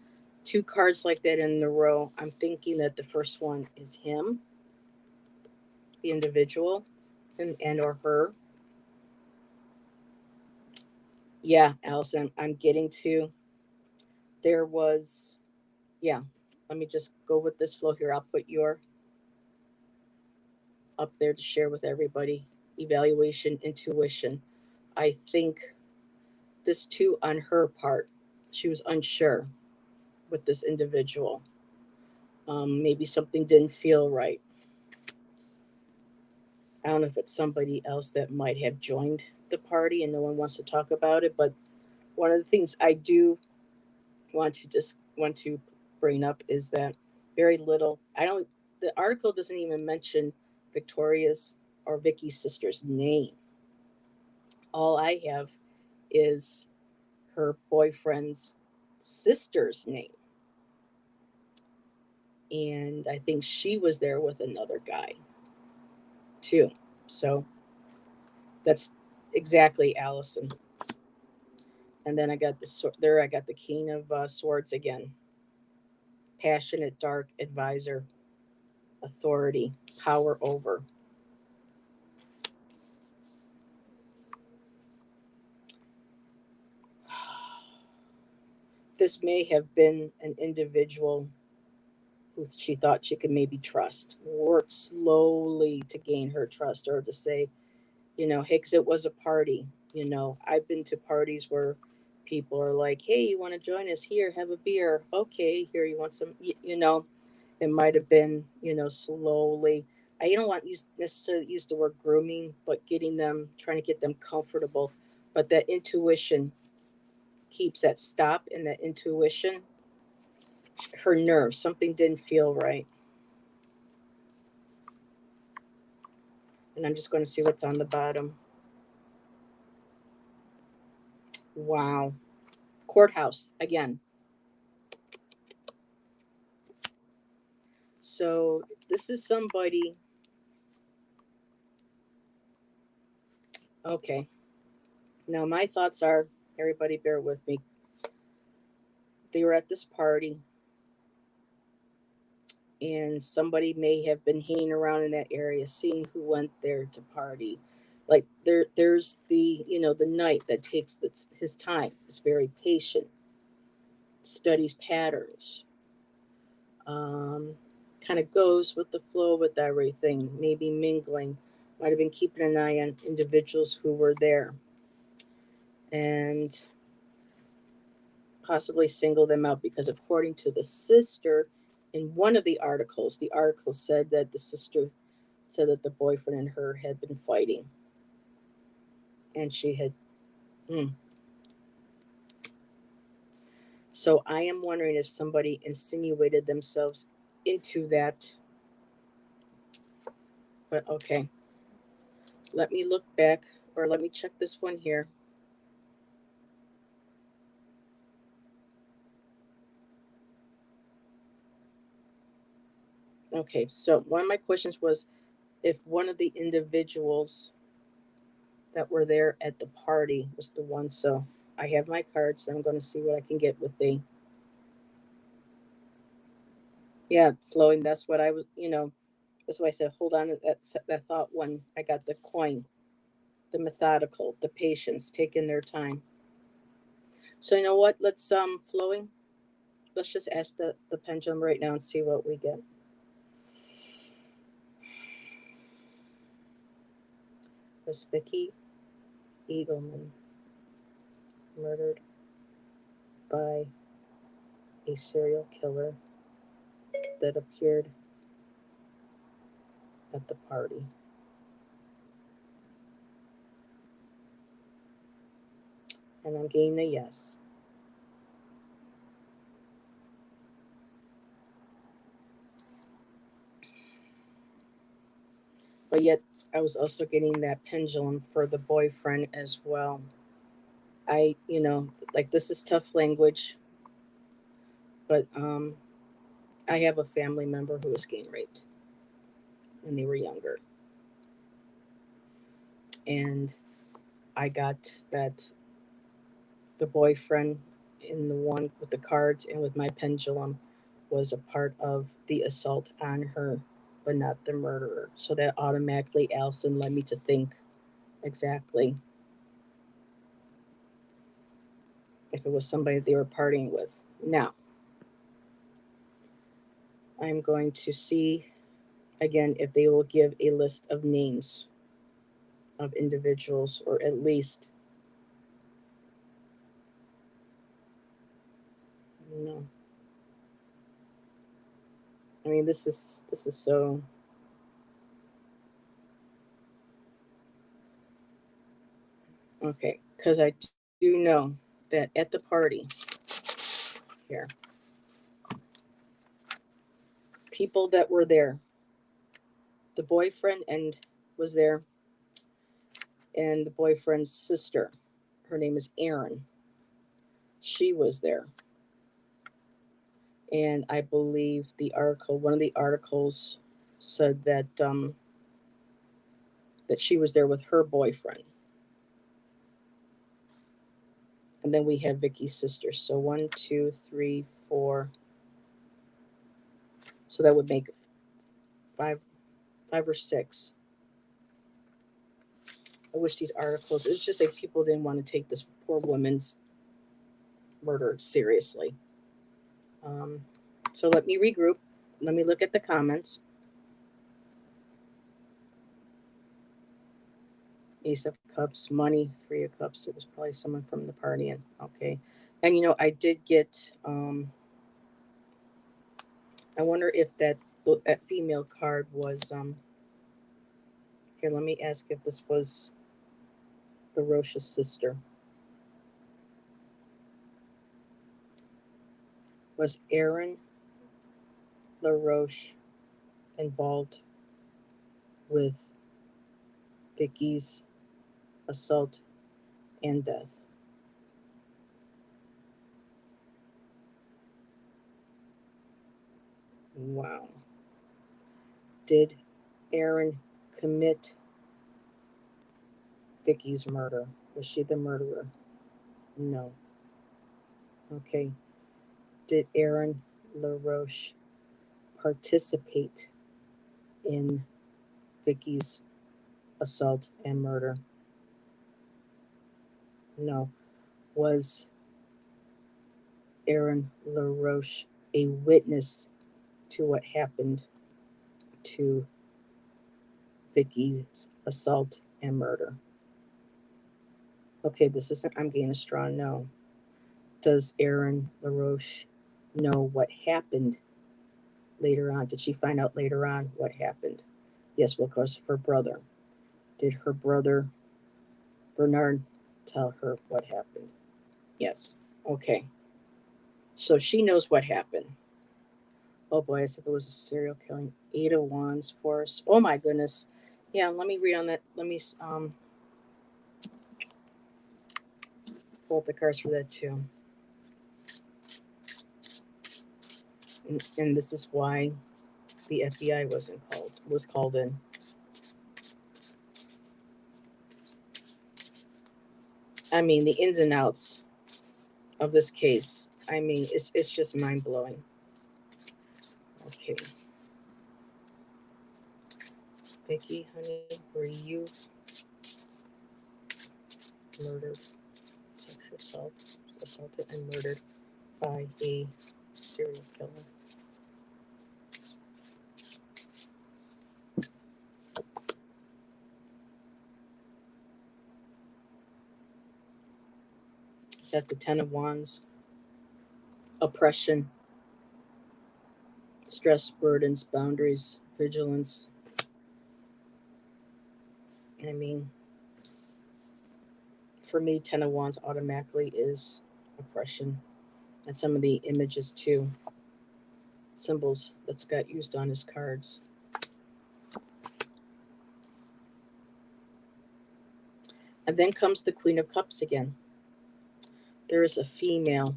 two cards like that in a row, I'm thinking that the first one is him, the individual, and or her. Yeah, Allison, I'm getting to. There was, yeah. Let me just go with this flow here. I'll put your up there to share with everybody. Evaluation, intuition. I think this too on her part. She was unsure with this individual. Maybe something didn't feel right. I don't know if it's somebody else that might have joined the party and no one wants to talk about it. But one of the things I do want to bring up is that very little. I don't. The article doesn't even mention Victoria's or Vicky's sister's name. All I have is her boyfriend's sister's name, and I think she was there with another guy too. So that's exactly Allison. And then I got the there. I got the King of Swords again. Passionate, dark advisor, authority, power over. This may have been an individual who she thought she could maybe trust. Work slowly to gain her trust or to say, hey, because it was a party. I've been to parties where people are like, hey, you want to join us here, have a beer. Okay, here, you want some, it might have been, slowly. I don't want to necessarily use the word grooming, but trying to get them comfortable. But that intuition keeps that stop and that intuition, her nerves, something didn't feel right. And I'm just going to see what's on the bottom. Wow. Courthouse again. So this is somebody. Okay. Now my thoughts are, everybody bear with me. They were at this party and somebody may have been hanging around in that area, seeing who went there to party. Like there's the knight that takes his time, is very patient, studies patterns, um, kind of goes with the flow with everything, maybe mingling, might have been keeping an eye on individuals who were there and possibly single them out because, according to the sister, in one of the article said that the sister said that the boyfriend and her had been fighting and she had. Mm. So I am wondering if somebody insinuated themselves into that. But okay, let me look back or let me check this one here. Okay, so one of my questions was if one of the individuals that were there at the party was the one. So I have my cards. And I'm going to see what I can get with the, yeah, flowing. That's what I was, that's why I said, hold on to that thought when I got the coin, the methodical, the patience, taking their time. So you know what? Let's flowing. Let's just ask the pendulum right now and see what we get. Was Vicky Eagleman murdered by a serial killer that appeared at the party? And I'm getting a yes. But yet, I was also getting that pendulum for the boyfriend as well. Like this is tough language, but I have a family member who was getting raped when they were younger. And I got that the boyfriend in the one with the cards and with my pendulum was a part of the assault on her, but not the murderer. So that automatically, Allison, led me to think exactly if it was somebody they were partying with. Now, I'm going to see again if they will give a list of names of individuals, or at least, no. I mean, this is so. Okay, because I do know that at the party here, people that were there, the boyfriend and was there, and the boyfriend's sister, her name is Erin. She was there, and I believe one of the articles said that she was there with her boyfriend. And then we have Vicky's sister. So one, two, three, four. So that would make five, five or six. I wish these articles. It's just like people didn't want to take this poor woman's murder seriously. Um, so let me regroup. Let me look at the comments. Ace of Cups, money, Three of Cups. It was probably someone from the party. And okay, and I did get. I wonder if that female card was. Here, let me ask if this was the Roche's sister. Was Erin LaRoche involved with Vicky's assault and death? Wow. Did Erin commit Vicky's murder? Was she the murderer? No. Okay. Did Erin LaRoche participate in Vicky's assault and murder? No. Was Erin LaRoche a witness to what happened to Vicky's assault and murder? Okay, this isn't, I'm getting a strong no. Does Erin LaRoche know what happened later on? Did she find out later on what happened? Yes, well, because of her brother. Did her brother, Bernard, tell her what happened? Yes. Okay. So she knows what happened. Oh boy, as if it was a serial killing. Eight of Wands, Force. Oh my goodness. Yeah, let me read on that. Let me pull up the cards for that too. And this is why the FBI was called in. I mean, the ins and outs of this case. I mean, it's just mind blowing. Okay. Vicky, honey, were you murdered, sexual assaulted and murdered by a serial killer? Got the Ten of Wands, oppression, stress, burdens, boundaries, vigilance. I mean, for me, Ten of Wands automatically is oppression. And some of the images too, symbols that's got used on his cards. And then comes the Queen of Cups again. There is a female.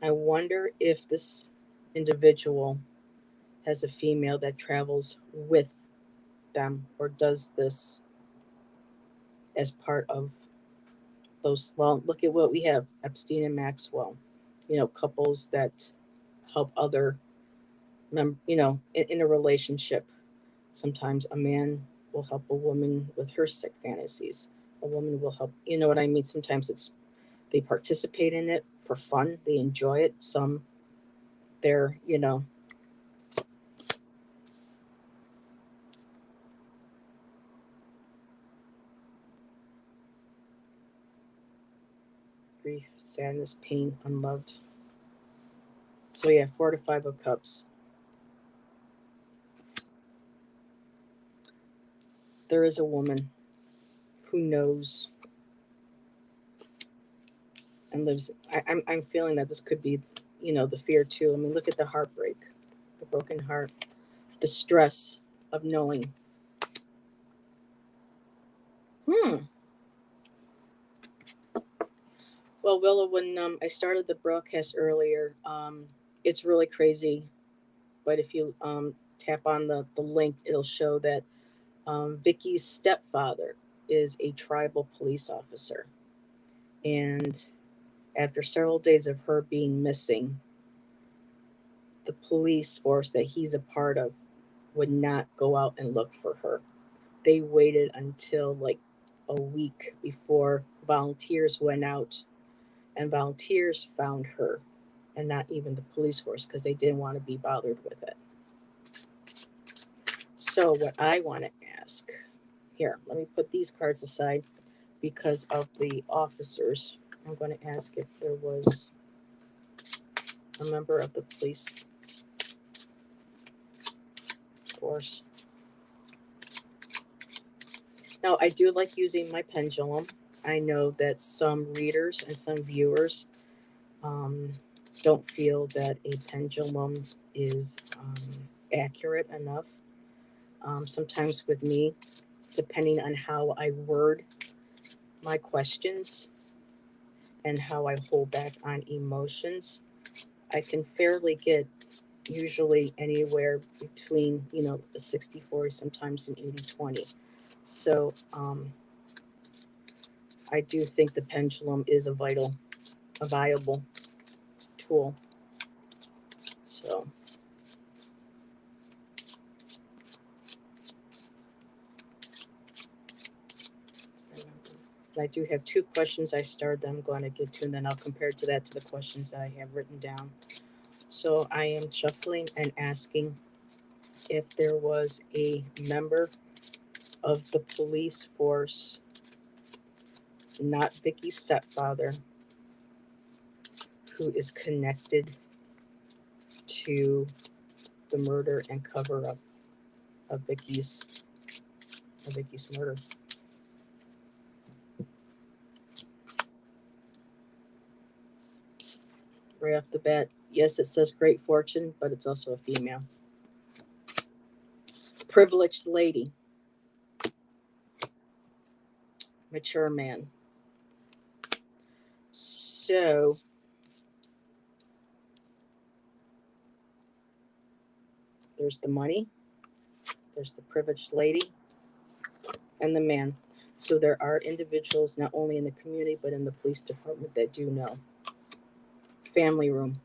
I wonder if this individual has a female that travels with them or does this as part of those. Well, look at what we have, Epstein and Maxwell, couples that help other in a relationship. Sometimes a man will help a woman with her sick fantasies. A woman will help, you know what I mean? Sometimes they participate in it for fun, they enjoy it. Some they're, grief, sadness, pain, unloved. So yeah, 4 to 5 of Cups. There is a woman who knows and lives. I'm feeling that this could be, the fear too. I mean, look at the heartbreak, the broken heart, the stress of knowing. Well, Willa, when I started the broadcast earlier, it's really crazy. But if you tap on the link, it'll show that Vicky's stepfather is a tribal police officer. And after several days of her being missing, the police force that he's a part of would not go out and look for her. They waited until like a week before volunteers went out and volunteers found her, and not even the police force, because they didn't want to be bothered with it. So what I want to ask here, let me put these cards aside because of the officers. I'm going to ask if there was a member of the police force. Now, I do like using my pendulum. I know that some readers and some viewers don't feel that a pendulum is accurate enough. Sometimes with me, depending on how I word my questions and how I hold back on emotions, I can fairly get usually anywhere between, a 60-40, sometimes an 80-20. So I do think the pendulum is a viable tool. So I do have 2 questions I started that I'm going to get to, and then I'll compare to that to the questions that I have written down. So I am shuffling and asking if there was a member of the police force, not Vicky's stepfather, who is connected to the murder and cover up of Vicky's murder. Right off the bat, yes, it says great fortune, but it's also a female. Privileged lady. Mature man. So There's the money, there's the privileged lady, and the man. So there are individuals not only in the community but in the police department that do know. Family room.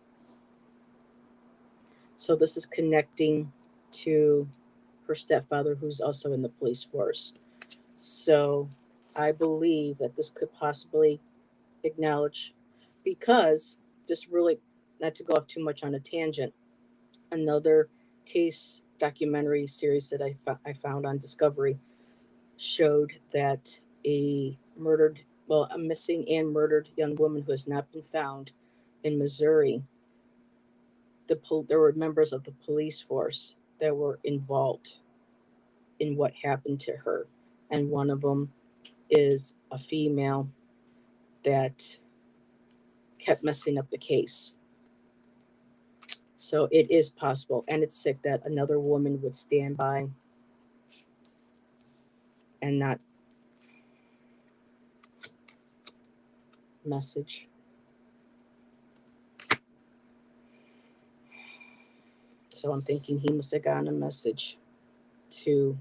So this is connecting to her stepfather, who's also in the police force. So I believe that this could possibly acknowledge, because just really, not to go off too much on a tangent, another case documentary series that I found on Discovery showed that a missing and murdered young woman who has not been found in Missouri. There were members of the police force that were involved in what happened to her, and one of them is a female that kept messing up the case. So it is possible, and it's sick that another woman would stand by and not message. So I'm thinking he must have gotten a message to.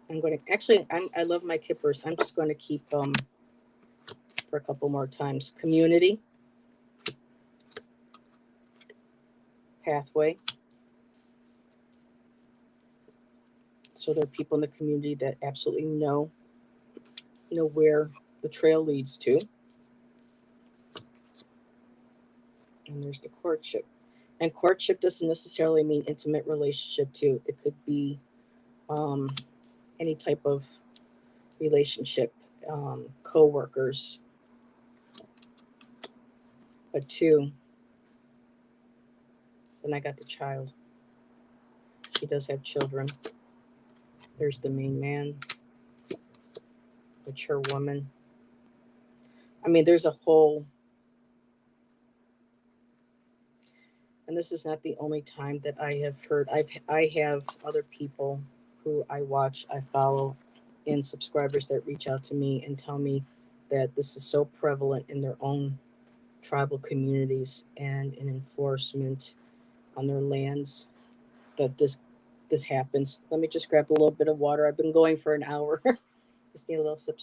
I'm going to actually. I love my kippers. I'm just going to keep for a couple more times. Community, pathway. So there are people in the community that absolutely know where the trail leads to. And there's the courtship. And courtship doesn't necessarily mean intimate relationship too. It could be um, any type of relationship, co-workers. But two, then I got the child. She does have children. There's the main man, mature woman. I mean, there's a whole, and this is not the only time that I have heard. I have other people who I watch, I follow, and subscribers that reach out to me and tell me that this is so prevalent in their own tribal communities and in enforcement on their lands that this happens. Let me just grab a little bit of water. I've been going for an hour. Just need a little sip.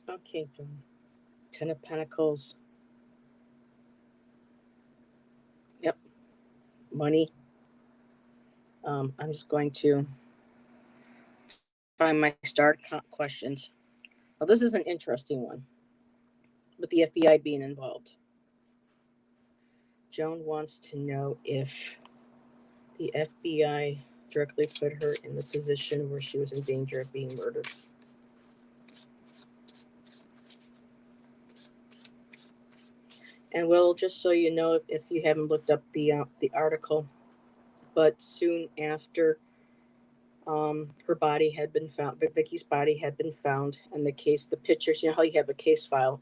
Okay, John. Ten of Pentacles. Yep. Money. I'm just going to find my star questions. Well, this is an interesting one with the FBI being involved. Joan wants to know if the FBI directly put her in the position where she was in danger of being murdered. And well, just so you know, if you haven't looked up the article, but soon after her body had been found, Vicky's body had been found, and the pictures, you know how you have a case file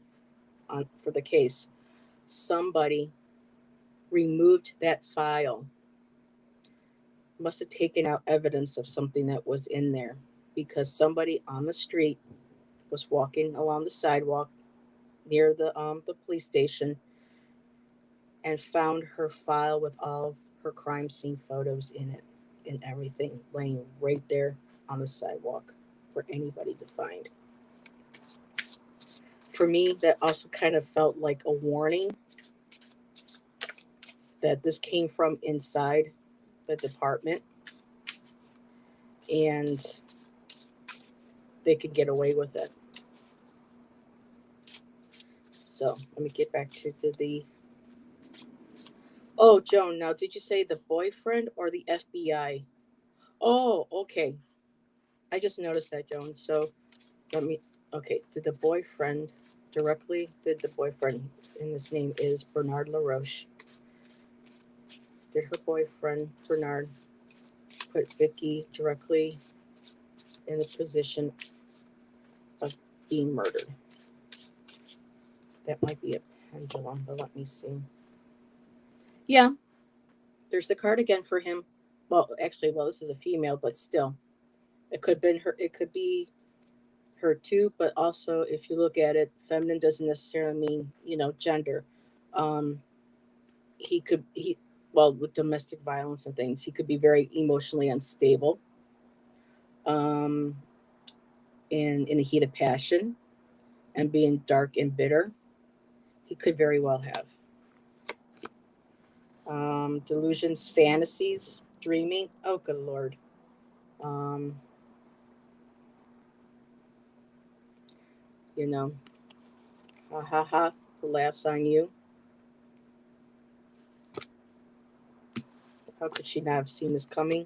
for the case. Somebody removed that file, must have taken out evidence of something that was in there, because somebody on the street was walking along the sidewalk near the police station and found her file with all of her crime scene photos in it and everything laying right there on the sidewalk for anybody to find. For me, that also kind of felt like a warning that this came from inside the department and they could get away with it. So let me get back to the. Oh, Joan, now did you say the boyfriend or the FBI? Oh, okay. I just noticed that, Joan. So let me. Okay, did the boyfriend and his name is Bernard LaRoche. Did her boyfriend, Bernard, put Vicky directly in the position of being murdered? That might be it. pendulum, but let me see. Yeah, there's the card again for him. Well, actually, well, this is a female, but still, it could have been her. It could be her too. But also, if you look at it, feminine doesn't necessarily mean gender. Um, he well, with domestic violence and things, he could be very emotionally unstable. Um, and in the heat of passion and being dark and bitter, he could very well have delusions, fantasies, dreaming. Oh, good lord. Um, you know, ha ha ha, who laughs on you. How could she not have seen this coming?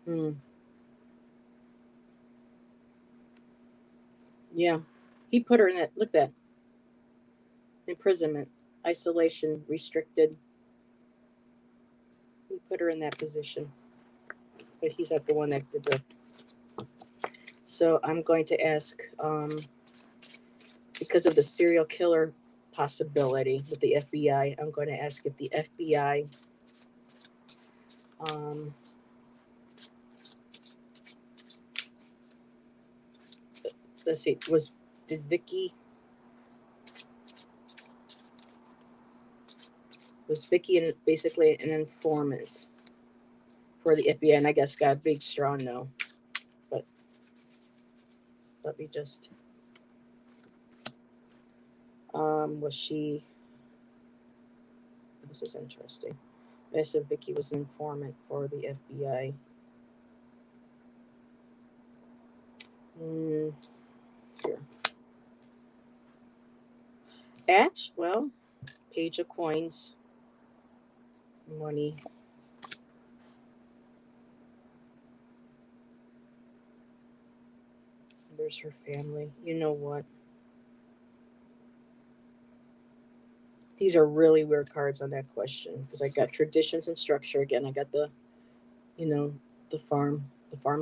Hmm. Yeah, he put her in that. Look at that, imprisonment, isolation, restricted. He put her in that position, but he's not the one that did the. So I'm going to ask, because of the serial killer possibility with the FBI. I'm going to ask if the FBI, um, let's see, did Vicky basically an informant for the FBI? And I guess got a big strong no. But let me just, was she? This is interesting. I said Vicky was an informant for the FBI. Mm, here. Well, page of coins, money. There's her family. You know what? These are really weird cards on that question because I got traditions and structure again. I got you know, the farm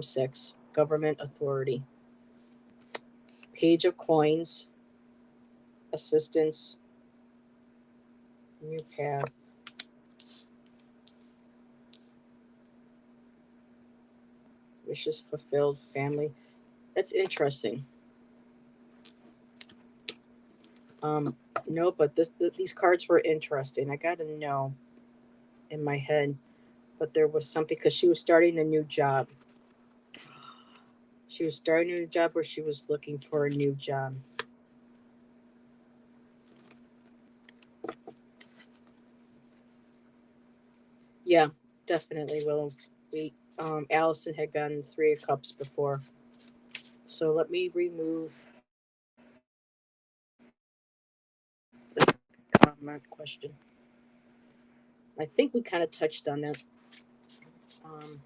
six, government authority, page of coins, assistance, new path, wishes fulfilled, family. That's interesting. Um, no, but these cards were interesting. I got to know in my head, but there was something because she was starting a new job. She was starting a new job where she was looking for a new job. Yeah, definitely. Well, we Allison had gotten 3 of Cups before, so let me remove this comment question. I think we kind of touched on that. Um,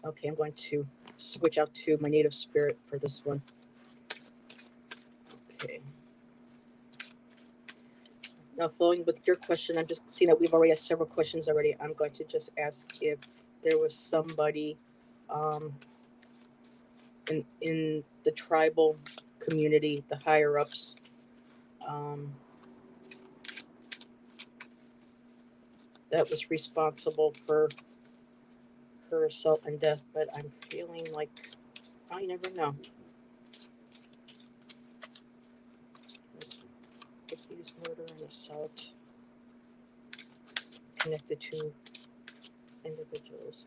okay, I'm going to switch out to my native spirit for this one. Okay. Now, flowing with your question, I'm just seeing that we've already asked several questions already. I'm going to just ask if there was somebody um, in the tribal community, the higher ups, um, that was responsible for her assault and death. But I'm feeling like I never know. Vicky's murder and assault connected to individuals.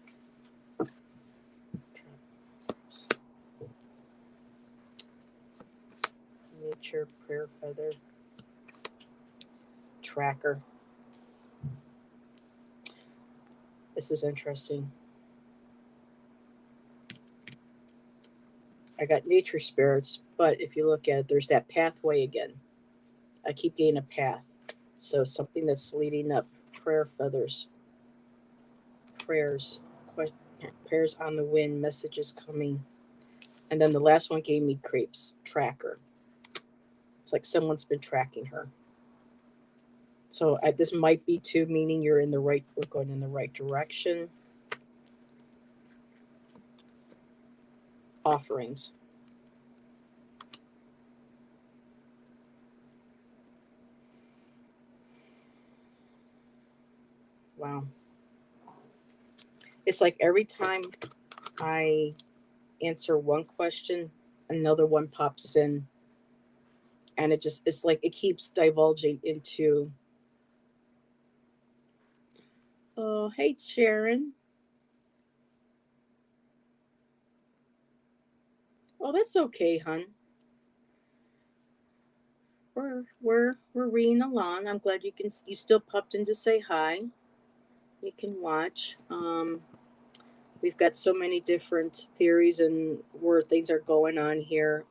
Nature, prayer feather, tracker. This is interesting. I got nature spirits, but if you look at it, there's that pathway again. I keep getting a path. So something that's leading up, prayer feathers, prayers, prayers on the wind, messages coming. And then the last one gave me crepes, tracker. It's like someone's been tracking her. So this might be too, meaning we're going in the right direction. Offerings. Wow. It's like every time I answer one question, another one pops in, and it's like it keeps divulging into, oh, hey, Sharon. Oh, that's okay, hun. We're reading along. I'm glad you still popped in to say hi. You can watch. We've got so many different theories and where things are going on here.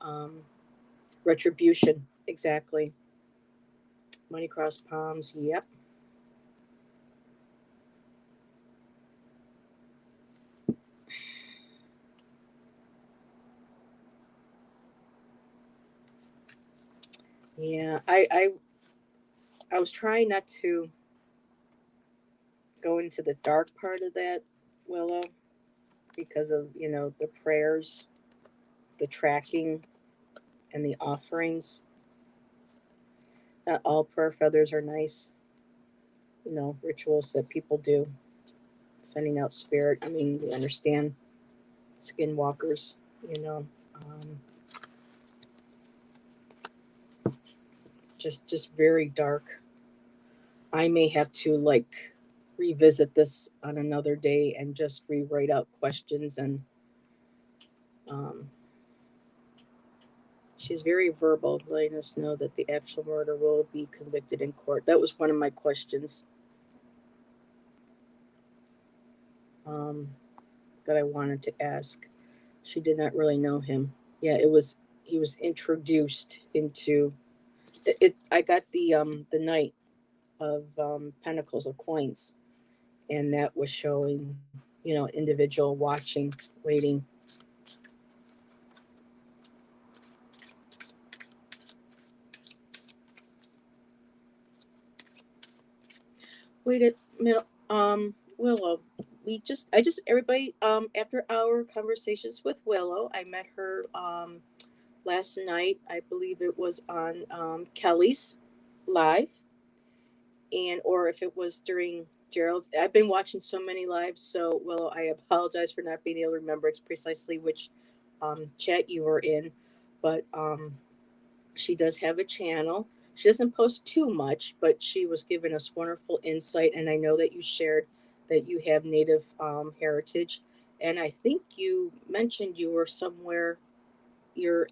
Retribution, exactly. Money cross palms. Yep. Yeah. I was trying not to go into the dark part of that, Willow, because of the prayers, the tracking, and the offerings. Not all prayer feathers are nice. Rituals that people do, sending out spirit. I mean, we understand skinwalkers. You know, um, just very dark. I may have to like revisit this on another day and just rewrite out questions and um, she's very verbal, letting us know that the actual murder will be convicted in court. That was one of my questions um, that I wanted to ask. She did not really know him. Yeah, he was introduced into it. I got the knight of pentacles of coins, and that was showing individual watching, waiting. Wait a minute, Willow. I just everybody after our conversations with Willow, I met her last night. I believe it was on Kelly's live, and or if it was during Gerald's. I've been watching so many lives, so Willow, I apologize for not being able to remember precisely which chat you were in, but she does have a channel. She doesn't post too much, but she was giving us wonderful insight. And I know that you shared that you have Native heritage, and I think you mentioned you were somewhere. Your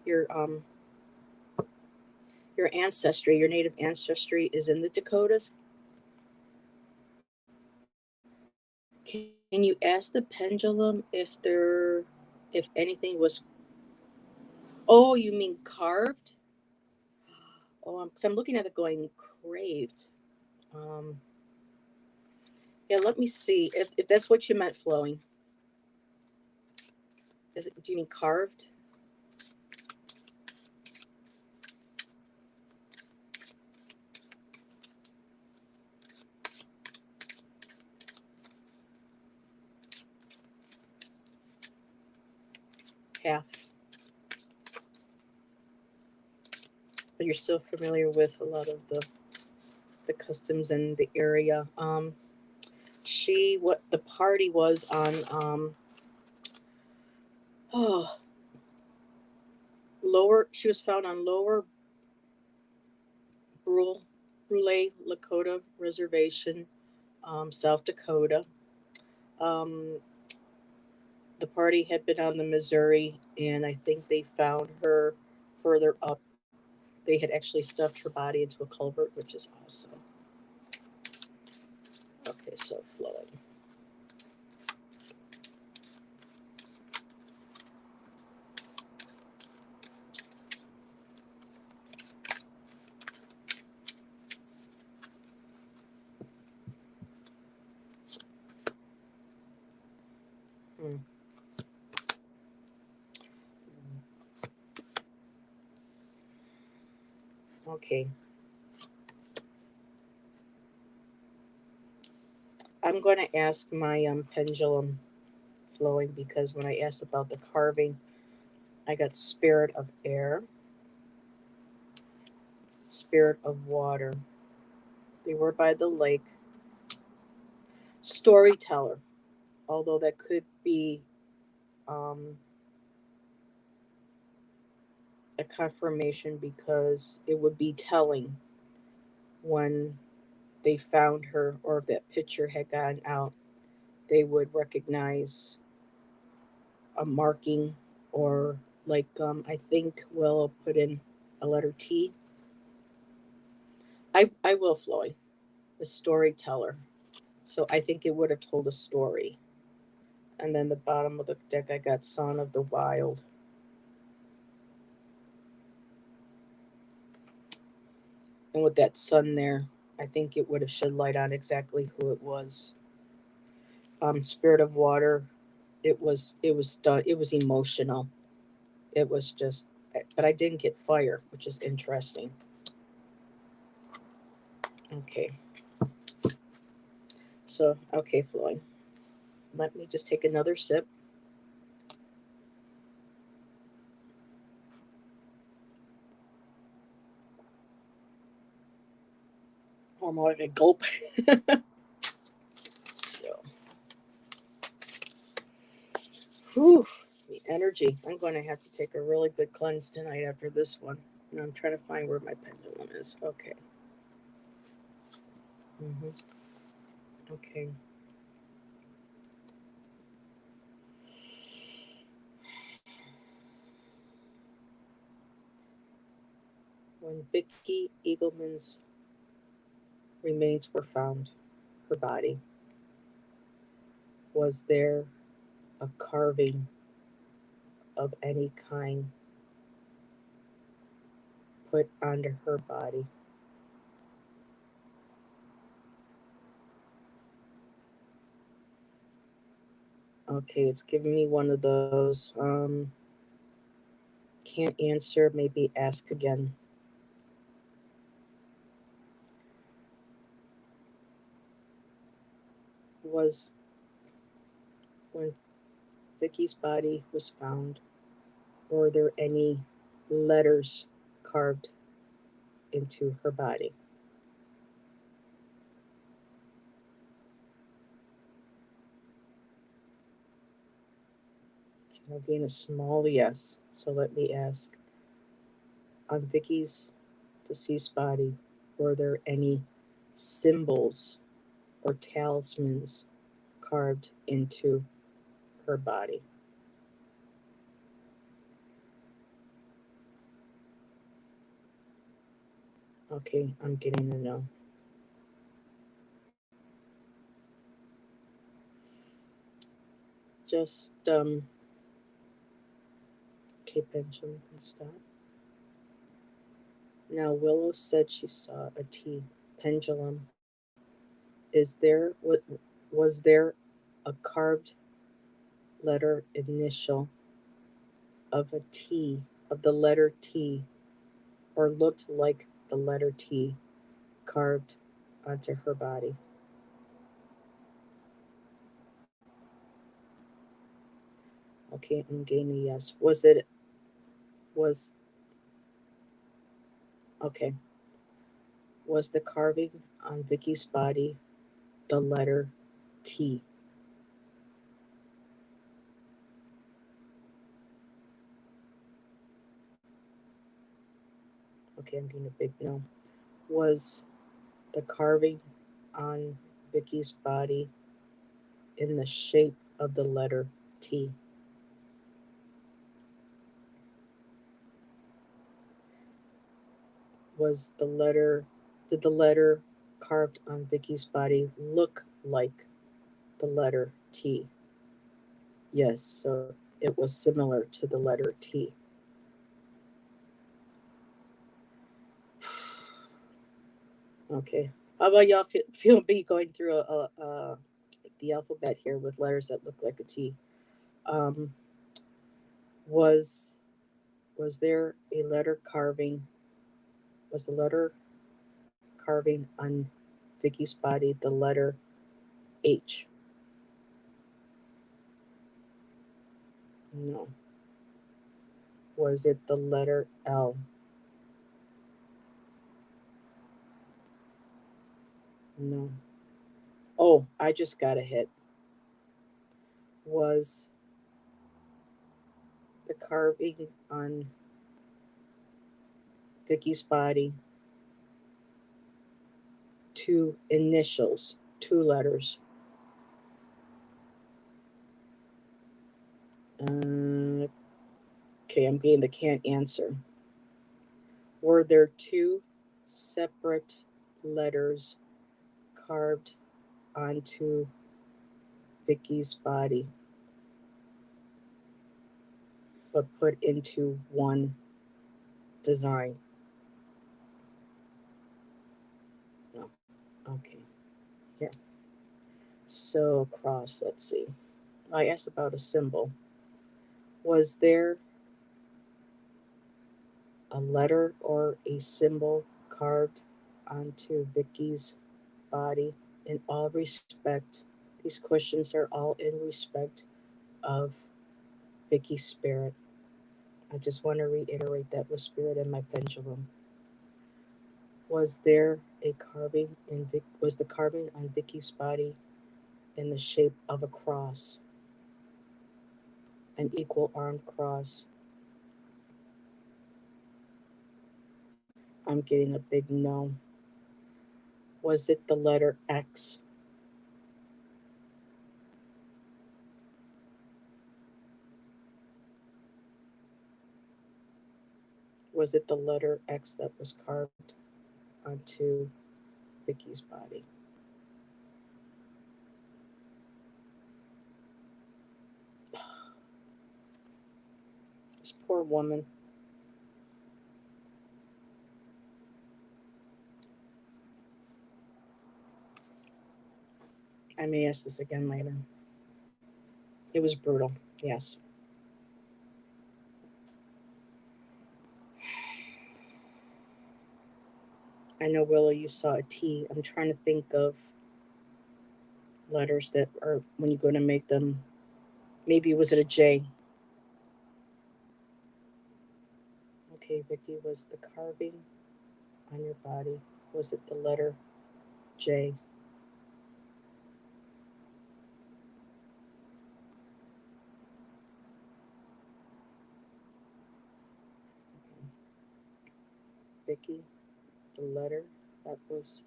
your your ancestry, your Native ancestry, is in the Dakotas. Can you ask the pendulum if anything was? Oh, you mean carved? Oh, because I'm looking at it going craved. Um, Yeah, let me see if that's what you meant, flowing. Do you mean carved? Half, but you're still familiar with a lot of the customs in the area. She what the party was on oh lower. She was found on Lower Brule Brule Lakota Reservation, South Dakota. Um, the party had been on the Missouri, and I think they found her further up. They had actually stuffed her body into a culvert, which is awesome. Okay, so flowing. Hmm. Okay, I'm going to ask my pendulum flowing because when I asked about the carving, I got spirit of air, spirit of water. They were by the lake. storyteller, although that could be um, a confirmation because it would be telling when they found her or if that picture had gotten out, they would recognize a marking or like I think Willow put in a letter T. I will Floyd, a storyteller. So I think it would have told a story. And then the bottom of the deck I got Son of the Wild. And with that sun there, I think it would have shed light on exactly who it was. Spirit of Water, it was done, it was emotional. It was just, but I didn't get fire, which is interesting. Okay. So, okay, Floyd. Let me just take another sip. Or more like a gulp. So, whew, the energy. I'm going to have to take a really good cleanse tonight after this one. And I'm trying to find where my pendulum is. Okay. Okay. When Vicky Eagleman's remains were found, her body, was there a carving of any kind put onto her body? Okay, it's giving me one of those. Can't answer. Maybe ask again. Was when Vicky's body was found, were there any letters carved into her body? I'll gain a small yes. So let me ask. On Vicky's deceased body, were there any symbols or talismans carved into her body? Okay, I'm getting a no. Just okay, pendulum can stop. Now Willow said she saw a T pendulum. Is there what was there a carved letter initial of a T of the letter T or looked like the letter T carved onto her body? Okay, I'm gaining a yes. Was okay. Was the carving on Vicky's body the letter T? Okay, I'm getting a big no. Was the carving on Vicky's body in the shape of the letter T? Was the letter did the letter carved on Vicky's body look like the letter T? Yes, so it was similar to the letter T. Okay. How about y'all feel me going through the alphabet here with letters that look like a T? Um, was was there a letter carving? Was the letter carving on Vicky's body the letter H? No. Was it the letter L? No. Oh, I just got a hit. Was the carving on Vicky's body two initials, two letters? Okay, I'm getting the can't answer. Were there two separate letters carved onto Vicky's body, but put into one design? No. Okay. Here. So cross, let's see. I asked about a symbol. Was there a letter or a symbol carved onto Vicky's body? In all respect, these questions are all in respect of Vicky's spirit. I just want to reiterate that with spirit in my pendulum. Was there a carving was the carving on Vicky's body in the shape of a cross, an equal armed cross? I'm getting a big no. Was it the letter X? Was it the letter X that was carved onto Vicky's body? This poor woman. I may ask this again later. It was brutal, yes. I know, Willow, you saw a T. I'm trying to think of letters that are when you go to make them. Maybe was it a J? Okay, Vicky, was the carving on your body, was it the letter J? Okay. Vicky, the letter that was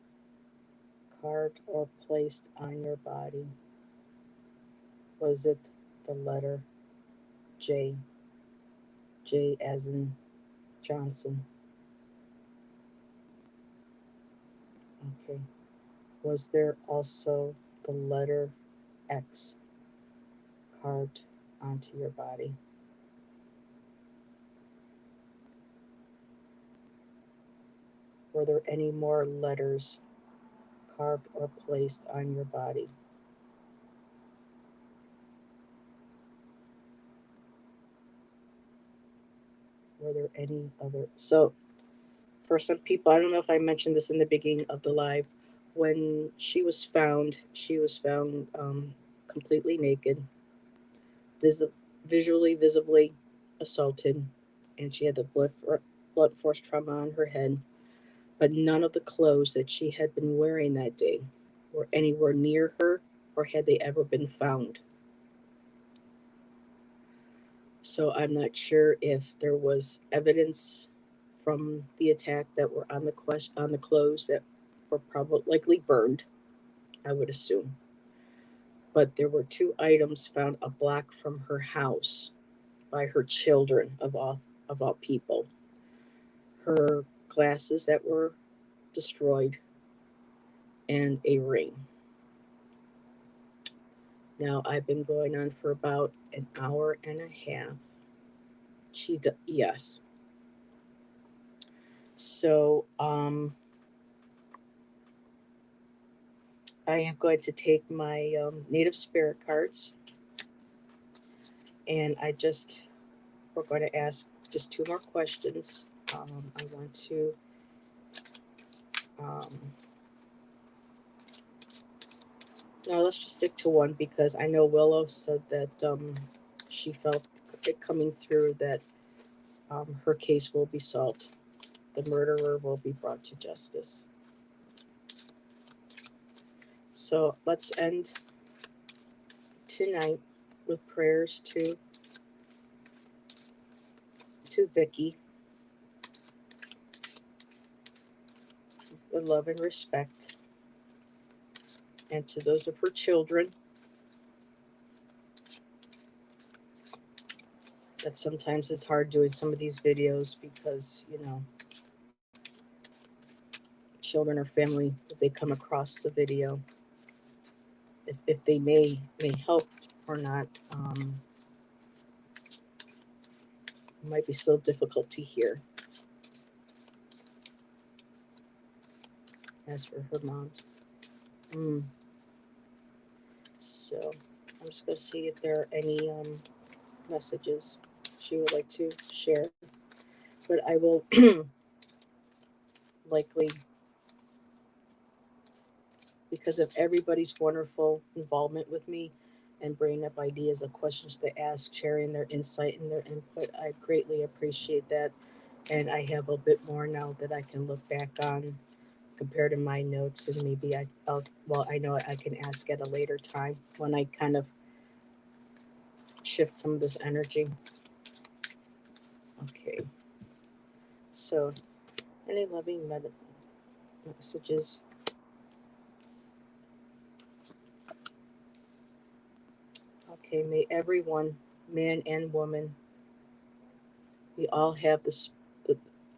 carved or placed on your body, was it the letter J? J as in Johnson. Okay. Was there also the letter X carved onto your body? Were there any more letters carved or placed on your body? Were there any other? So, for some people, I don't know if I mentioned this in the beginning of the live. When she was found completely naked, vis- visually, visibly assaulted, and she had the blood force trauma on her head. But none of the clothes that she had been wearing that day were anywhere near her or had they ever been found. So I'm not sure if there was evidence from the attack that were on on the clothes that were probably likely burned, I would assume. But there were two items found a block from her house by her children of all people. Her glasses that were destroyed and a ring. Now I've been going on for about an hour and a half. Yes. So I am going to take my native spirit cards, and we're going to ask just two more questions. I want to um, no, let's just stick to one because I know Willow said that she felt it coming through that her case will be solved. The murderer will be brought to justice. So let's end tonight with prayers to Vicky, with love and respect, and to those of her children. That sometimes it's hard doing some of these videos because, children or family, if they come across the video, if they may help or not, it might be still difficult to hear. As for her mom, so I'm just gonna see if there are any messages she would like to share, but I will likely, because of everybody's wonderful involvement with me and bringing up ideas of questions to ask, sharing their insight and their input. I greatly appreciate that. And I have a bit more now that I can look back on compared to my notes, and maybe I know I can ask at a later time when I kind of shift some of this energy. Okay. So, any loving messages? Okay, may everyone, man and woman, we all have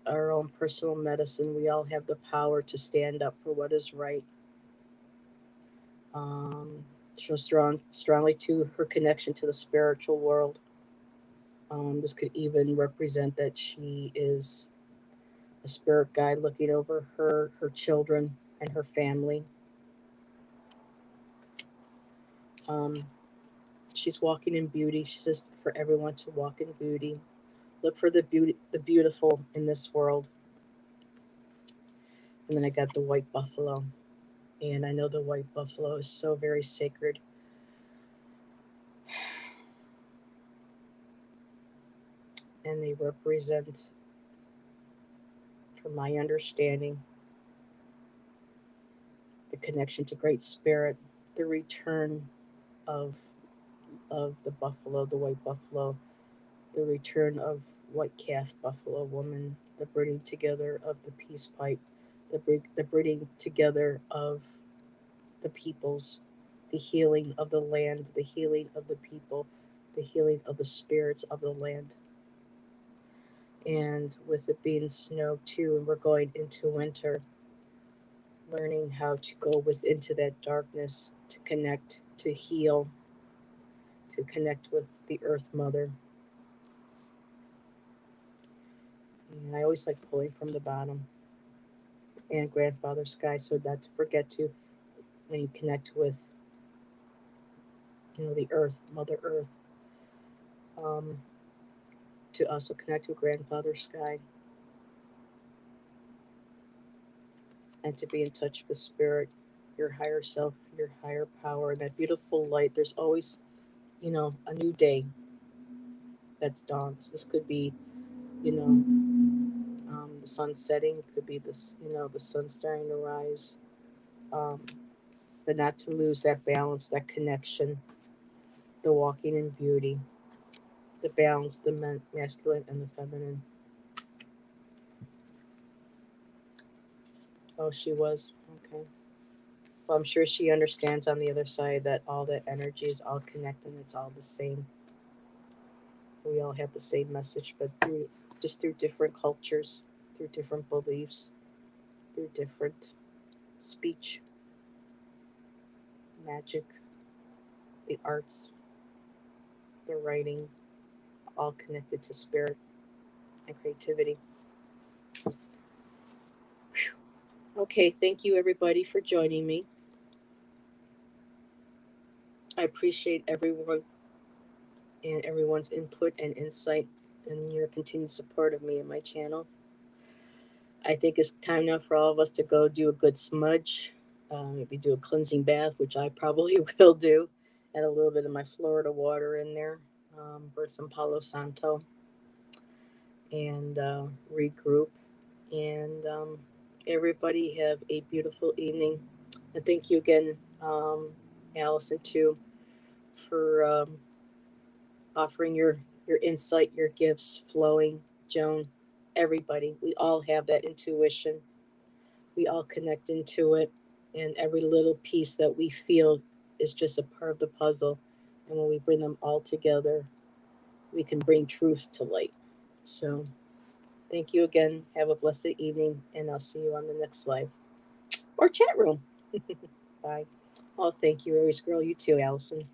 our own personal medicine. We all have the power to stand up for what is right. Show strongly to her connection to the spiritual world. This could even represent that she is a spirit guide looking over her children and her family. Um, she's walking in beauty. She says for everyone to walk in beauty. Look for the beautiful in this world. And then I got the white buffalo. And I know the white buffalo is so very sacred. And they represent, from my understanding, the connection to Great Spirit, the return of the buffalo, the white buffalo, the return of white calf buffalo woman, the bringing together of the peace pipe, the bringing together of the peoples, the healing of the land, the healing of the people, the healing of the spirits of the land. And with it being snow too, and we're going into winter, learning how to go into that darkness, to connect, to heal, to connect with the earth mother. And I always like pulling from the bottom. And grandfather sky, so not to forget to, when you connect with, the earth, mother earth, um, to also connect with grandfather sky, and to be in touch with spirit, your higher self, your higher power, that beautiful light. There's always, a new day that's dawns. This could be, the sun setting. It could be this, the sun starting to rise. Um, but not to lose that balance, that connection, the walking in beauty, the balance, the masculine and the feminine. Oh, she was. Okay. Well, I'm sure she understands on the other side that all that energy is all connected and it's all the same. We all have the same message, but through different cultures, through different beliefs, through different speech, magic, the arts, the writing, all connected to spirit and creativity. Okay, thank you everybody for joining me. I appreciate everyone and everyone's input and insight and your continued support of me and my channel. I think it's time now for all of us to go do a good smudge, maybe do a cleansing bath, which I probably will do, add a little bit of my Florida water in there, burn some Palo Santo, and regroup. And everybody have a beautiful evening. And thank you again Allison too, for offering your insight, your gifts flowing. Joan, everybody, we all have that intuition. We all connect into it, and every little piece that we feel is just a part of the puzzle. And when we bring them all together, we can bring truth to light. So, thank you again. Have a blessed evening, and I'll see you on the next live or chat room. Bye. Oh, thank you, Aries Girl. You too, Allison.